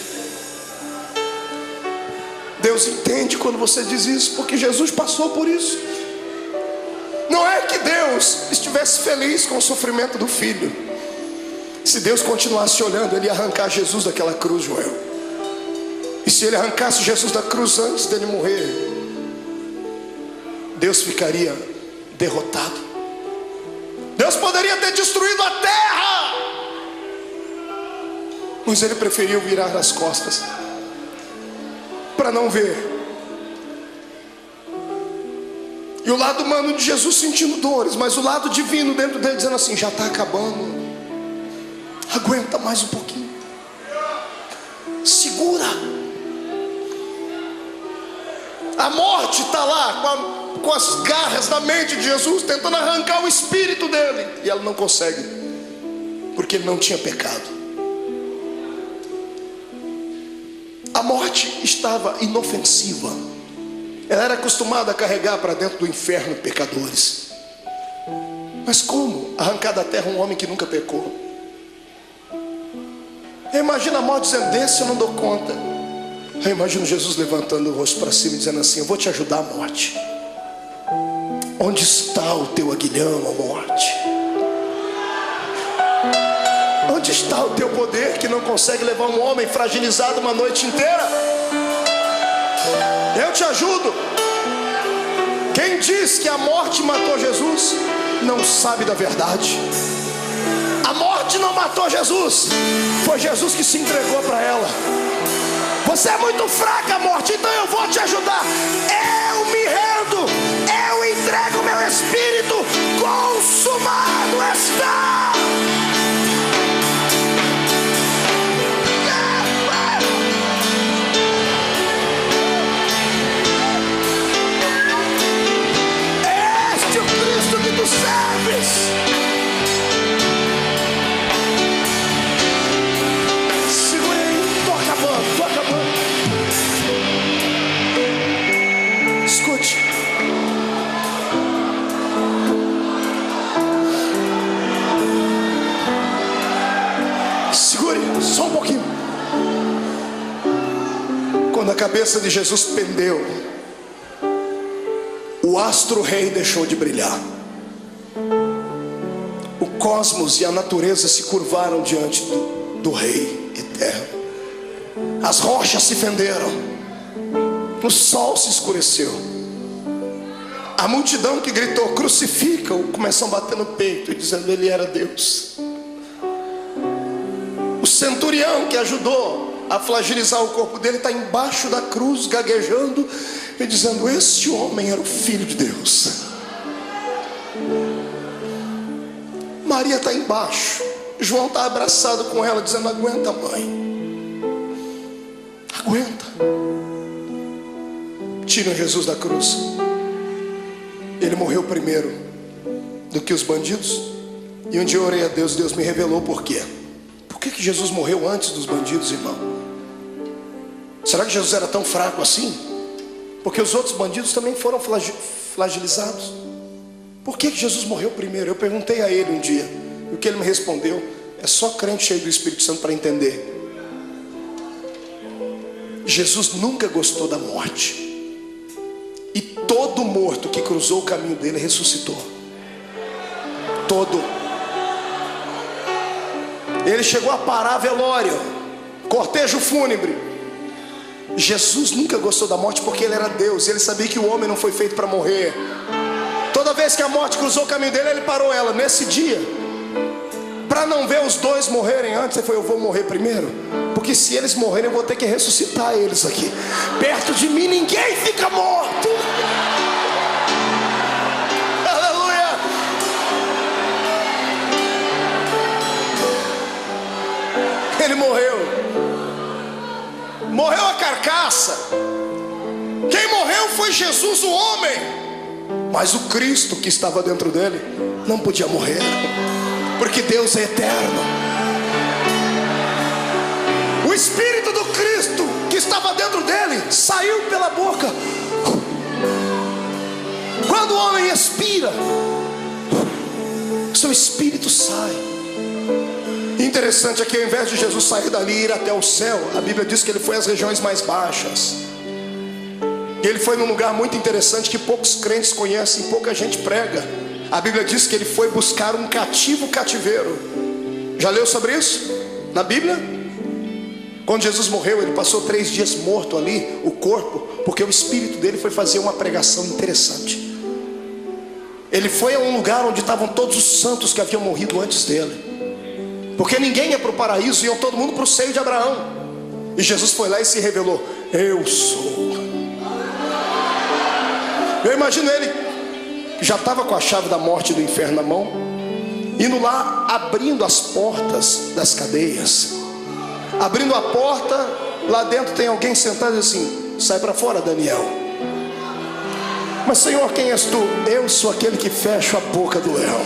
Deus entende quando você diz isso, porque Jesus passou por isso. Não é que Deus estivesse feliz com o sofrimento do filho. Se Deus continuasse olhando, ele ia arrancar Jesus daquela cruz, Joel. E se ele arrancasse Jesus da cruz antes dele morrer, Deus ficaria derrotado. Deus poderia ter destruído a terra, mas ele preferiu virar as costas para não ver. E o lado humano de Jesus sentindo dores, mas o lado divino dentro dele dizendo assim: já está acabando, aguenta mais um pouquinho, segura. A morte está lá com as garras da mente de Jesus, tentando arrancar o espírito dele, e ela não consegue, porque ele não tinha pecado. A morte estava inofensiva. Ela era acostumada a carregar para dentro do inferno pecadores. Mas como arrancar da terra um homem que nunca pecou? Eu imagino a morte dizendo: desse eu não dou conta. Eu imagino Jesus levantando o rosto para cima e dizendo assim: eu vou te ajudar, a morte. Onde está o teu aguilhão, a morte? Onde está o teu poder que não consegue levar um homem fragilizado uma noite inteira? Eu te ajudo. Quem diz que a morte matou Jesus não sabe da verdade. A morte não matou Jesus, foi Jesus que se entregou para ela. Você é muito fraca, morte, então eu vou te ajudar. Eu me rendo, eu entrego meu espírito, consumado está. Este é o Cristo que tu serves. Escute. Segure só um pouquinho. Quando a cabeça de Jesus pendeu, o astro-rei deixou de brilhar. O cosmos e a natureza se curvaram diante do Rei eterno. As rochas se fenderam. O sol se escureceu. A multidão que gritou: crucifica-o, começou a bater no peito e dizendo: ele era Deus. O centurião que ajudou a fragilizar o corpo dele está embaixo da cruz, gaguejando e dizendo: esse homem era o Filho de Deus. Maria está embaixo, João está abraçado com ela, dizendo: aguenta, mãe, aguenta. Tiram Jesus da cruz. Ele morreu primeiro do que os bandidos. E um dia eu orei a Deus, Deus me revelou por quê. Por que Jesus morreu antes dos bandidos, irmão? Será que Jesus era tão fraco assim? Porque os outros bandidos também foram flagelizados. Por que Jesus morreu primeiro? Eu perguntei a ele um dia, e o que ele me respondeu: é só crente cheio do Espírito Santo para entender. Jesus nunca gostou da morte. E todo morto que cruzou o caminho dele ressuscitou. Todo. Ele chegou a parar velório, cortejo fúnebre. Jesus nunca gostou da morte porque ele era Deus. Ele sabia que o homem não foi feito para morrer. Toda vez que a morte cruzou o caminho dele, ele parou ela. Nesse dia, para não ver os dois morrerem antes, ele falou: eu vou morrer primeiro, porque se eles morrerem eu vou ter que ressuscitar eles aqui. Perto de mim ninguém fica morto. Aleluia. Ele morreu a carcaça. Quem morreu foi Jesus, o homem. Mas o Cristo que estava dentro dele não podia morrer, porque Deus é eterno. O Espírito do Cristo que estava dentro dele saiu pela boca. Quando o homem expira, seu espírito sai. Interessante é que ao invés de Jesus sair dali e ir até o céu, a Bíblia diz que ele foi às regiões mais baixas. E ele foi num lugar muito interessante que poucos crentes conhecem, pouca gente prega. A Bíblia diz que ele foi buscar um cativeiro. Já leu sobre isso na Bíblia? Quando Jesus morreu, ele passou 3 dias morto ali, o corpo, porque o espírito dele foi fazer uma pregação interessante. Ele foi a um lugar onde estavam todos os santos que haviam morrido antes dele, porque ninguém ia para o paraíso, iam todo mundo para o seio de Abraão. E Jesus foi lá e se revelou: eu sou. Eu imagino ele, que já estava com a chave da morte e do inferno na mão, indo lá, abrindo as portas das cadeias. Abrindo a porta, lá dentro tem alguém sentado assim: sai para fora, Daniel. Mas Senhor, quem és tu? Eu sou aquele que fecha a boca do leão.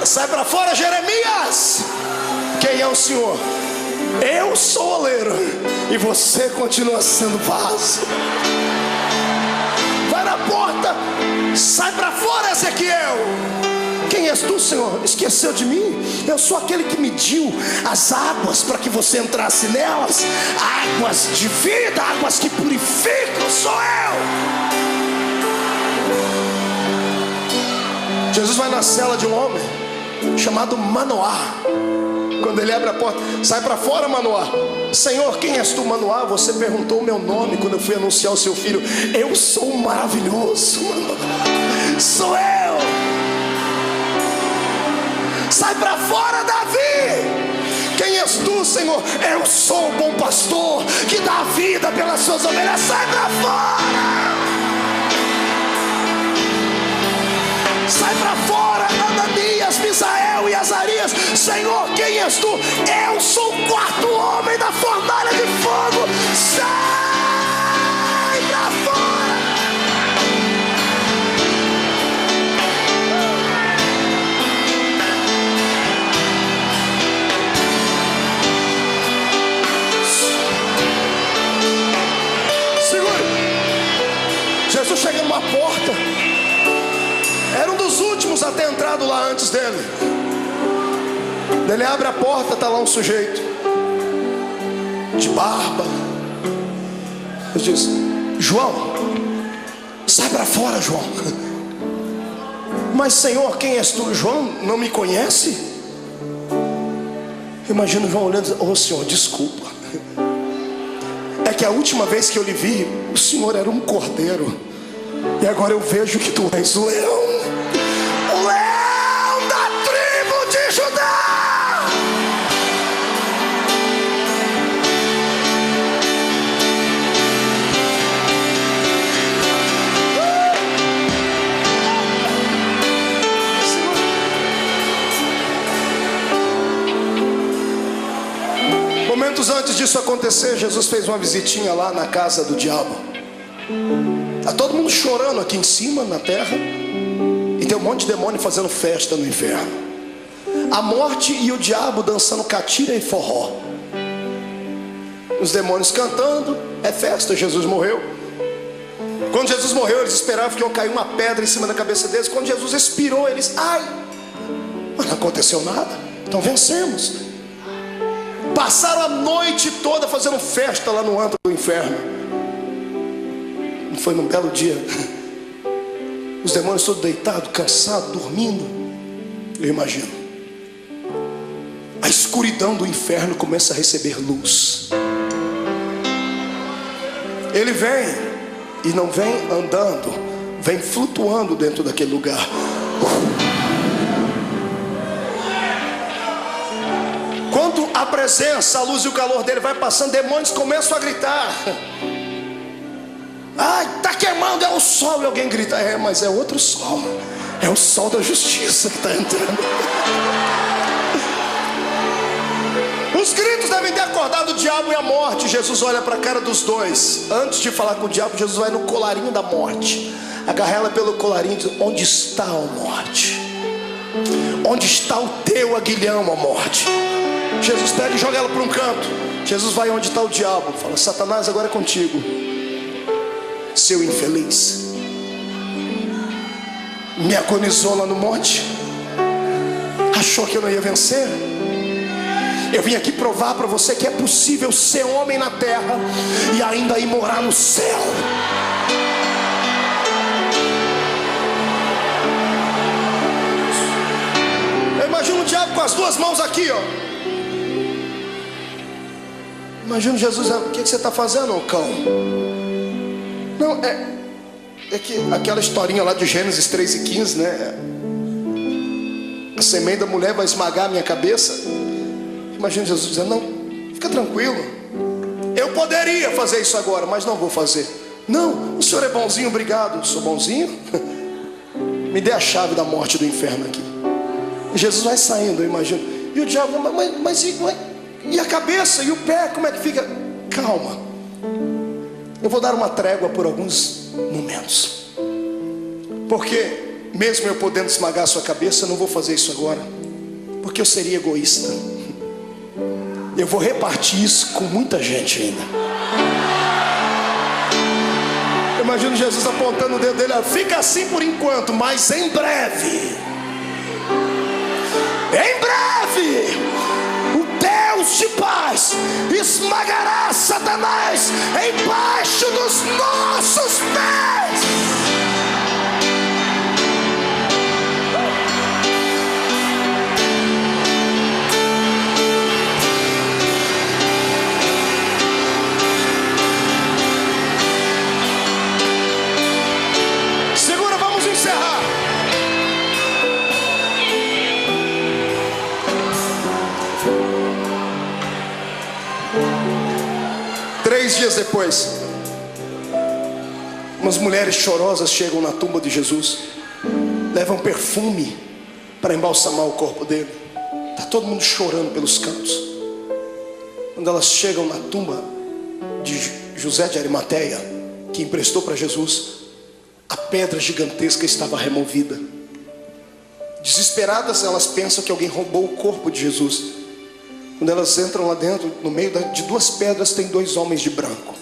Sai para fora, Jeremias. Quem é o Senhor? Eu sou o oleiro e você continua sendo vaso. Vai na porta. Sai para fora, Ezequiel. Quem és tu, Senhor? Esqueceu de mim? Eu sou aquele que mediu as águas para que você entrasse nelas. Águas de vida, águas que purificam, sou eu. Jesus vai na cela de um homem chamado Manoá. Quando ele abre a porta: sai para fora, Manoá. Senhor, quem és tu, Manoá? Você perguntou o meu nome quando eu fui anunciar o seu filho. Eu sou o maravilhoso, Manoá. Sou eu. Sai para fora, Davi. Quem és tu, Senhor? Eu sou o bom pastor que dá a vida pelas suas ovelhas. Sai para fora. Sai para fora, Ananias, Misael e Azarias. Senhor, quem és tu? Eu sou o 4º homem da fornalha de fogo. Sai para fora. Segure. Jesus chega numa porta. Era um dos últimos a ter entrado lá antes dele. Ele abre a porta, está lá um sujeito de barba. Ele diz: João, sai para fora, João. Mas Senhor, quem és tu? João não me conhece? Imagina João olhando e dizendo: oh Senhor, desculpa. É que a última vez que eu lhe vi, o Senhor era um cordeiro, e agora eu vejo que tu és o leão. O leão da tribo de Judá. Momentos antes disso acontecer, Jesus fez uma visitinha lá na casa do diabo. Está todo mundo chorando aqui em cima, na terra, e tem um monte de demônio fazendo festa no inferno. A morte e o diabo dançando catira e forró. Os demônios cantando, é festa. Jesus morreu. Quando Jesus morreu, eles esperavam que ia cair uma pedra em cima da cabeça deles. Quando Jesus expirou, eles: ai, mas não aconteceu nada, então vencemos. Passaram a noite toda fazendo festa lá no antro do inferno. Foi num belo dia, os demônios todos deitados, cansados, dormindo. Eu imagino. a escuridão do inferno começa a receber luz. Ele vem, e não vem andando, vem flutuando dentro daquele lugar. Quando a presença, a luz e o calor dele vai passando, demônios começam a gritar: ai, está queimando, é o sol. E alguém grita: é, mas é outro sol, é o sol da justiça que está entrando. Os gritos devem ter acordado o diabo e a morte. Jesus olha para a cara dos dois. Antes de falar com o diabo, Jesus vai no colarinho da morte, agarra ela pelo colarinho e diz: onde está a morte? Onde está o teu aguilhão, a morte? Jesus pega e joga ela para um canto. Jesus vai onde está o diabo, fala: Satanás, agora é contigo, seu infeliz. Me agonizou lá no monte, achou que eu não ia vencer. Eu vim aqui provar para você que é possível ser homem na terra e ainda ir morar no céu. Eu imagino o diabo com as duas mãos aqui, ó. Imagina Jesus: o que você está fazendo, ô cão? Não, é que aquela historinha lá de Gênesis 3:15, né? A semente da mulher vai esmagar a minha cabeça. Imagina Jesus dizendo: não, fica tranquilo, eu poderia fazer isso agora, mas não vou fazer. Não, o senhor é bonzinho, obrigado. Sou bonzinho? Me dê a chave da morte do inferno aqui. E Jesus vai saindo, eu imagino. E o diabo: mas e a cabeça e o pé, como é que fica? Calma, eu vou dar uma trégua por alguns momentos, porque mesmo eu podendo esmagar a sua cabeça, eu não vou fazer isso agora, porque eu seria egoísta. Eu vou repartir isso com muita gente ainda. Eu imagino Jesus apontando o dedo dele: fica assim por enquanto, mas em breve, o Deus de paz esmagará Satanás embaixo dos nossos pés. Segura, vamos encerrar. Três dias depois, umas mulheres chorosas chegam na tumba de Jesus, levam perfume para embalsamar o corpo dele. Está todo mundo chorando pelos cantos. Quando elas chegam na tumba de José de Arimateia, que emprestou para Jesus, a pedra gigantesca estava removida. Desesperadas, elas pensam que alguém roubou o corpo de Jesus. Quando elas entram lá dentro, no meio de duas pedras tem dois homens de branco.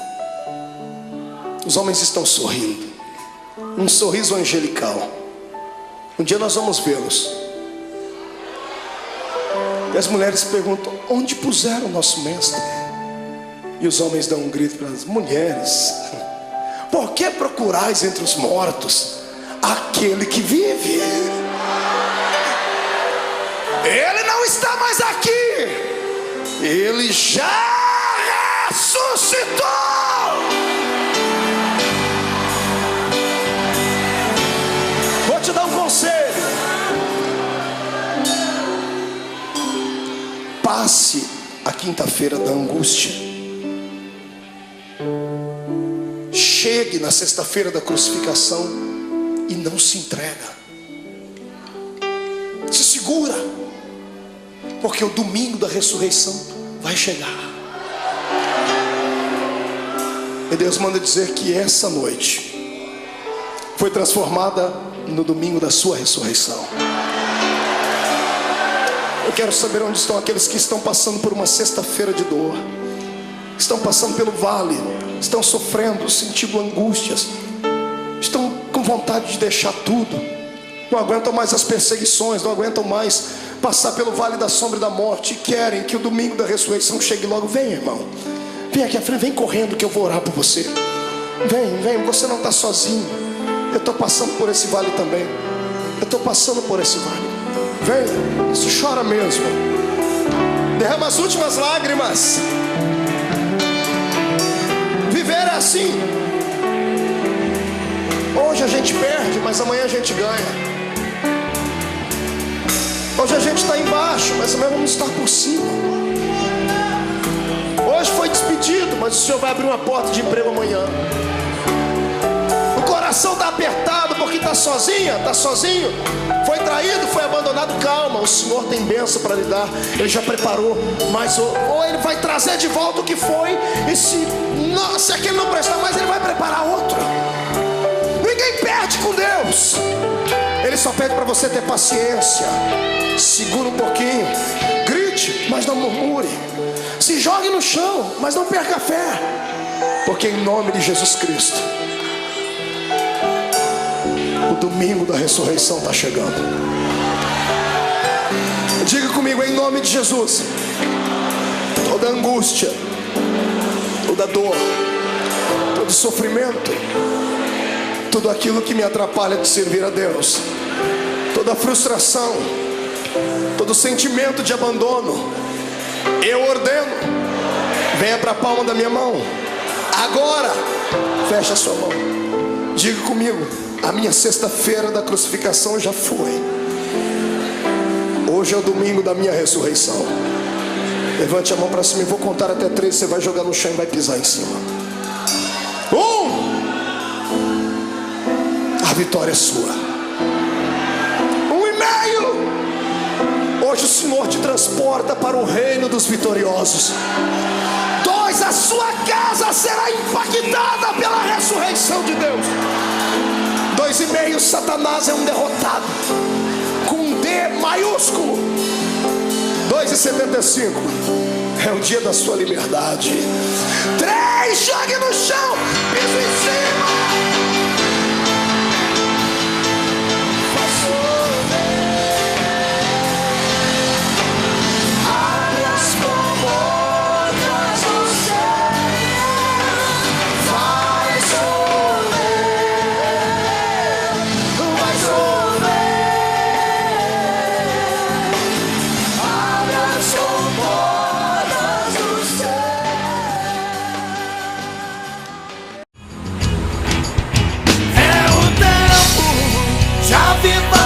Os homens estão sorrindo, um sorriso angelical. Um dia nós vamos vê-los. E as mulheres perguntam: onde puseram o nosso mestre? E os homens dão um grito para as mulheres: por que procurais entre os mortos aquele que vive? Ele não está mais aqui, ele já ressuscitou. Vou te dar um conselho: passe a quinta-feira da angústia, chegue na sexta-feira da crucificação e não se entrega. Se segura, porque o domingo da ressurreição vai chegar. E Deus manda dizer que essa noite foi transformada no domingo da sua ressurreição. Eu quero saber onde estão aqueles que estão passando por uma sexta-feira de dor, estão passando pelo vale, estão sofrendo, sentindo angústias, estão com vontade de deixar tudo, não aguentam mais as perseguições, não aguentam mais passar pelo vale da sombra e da morte, e querem que o domingo da ressurreição chegue logo. Vem, irmão, vem aqui à frente, vem correndo que eu vou orar por você. Vem, você não está sozinho. Eu estou passando por esse vale também. Eu estou passando por esse vale. Vem, isso chora mesmo. Derrama as últimas lágrimas. Viver é assim. Hoje a gente perde, mas amanhã a gente ganha. Hoje a gente está embaixo, mas amanhã vamos estar por cima. Hoje foi despedido, mas o Senhor vai abrir uma porta de emprego amanhã. O coração está apertado porque está sozinha, está sozinho. Foi traído, foi abandonado. Calma, o Senhor tem bênção para lhe dar. Ele já preparou, mas ou Ele vai trazer de volta o que foi. E se aquele não prestar mais, Ele vai preparar outro. Ninguém perde com Deus. Ele só pede para você ter paciência. Segura um pouquinho. Grite, mas não murmure. Se jogue no chão, mas não perca a fé. Porque em nome de Jesus Cristo, o domingo da ressurreição está chegando. Diga comigo, em nome de Jesus. Toda angústia, toda dor, todo sofrimento, tudo aquilo que me atrapalha de servir a Deus, toda frustração, todo sentimento de abandono, eu ordeno, venha para a palma da minha mão. Agora, feche a sua mão. Diga comigo, a minha sexta-feira da crucificação já foi. Hoje é o domingo da minha ressurreição. Levante a mão para cima e vou contar até 3. Você vai jogar no chão e vai pisar em cima. 1. A vitória é sua. 1,5. Hoje o Senhor te transporta para o reino dos vitoriosos. 2. A sua casa será impactada pela ressurreição de Deus. 2,5. Satanás é um derrotado, com um D maiúsculo. 2,75. É o dia da sua liberdade. 3. Jogue no chão, piso em cima. Já viva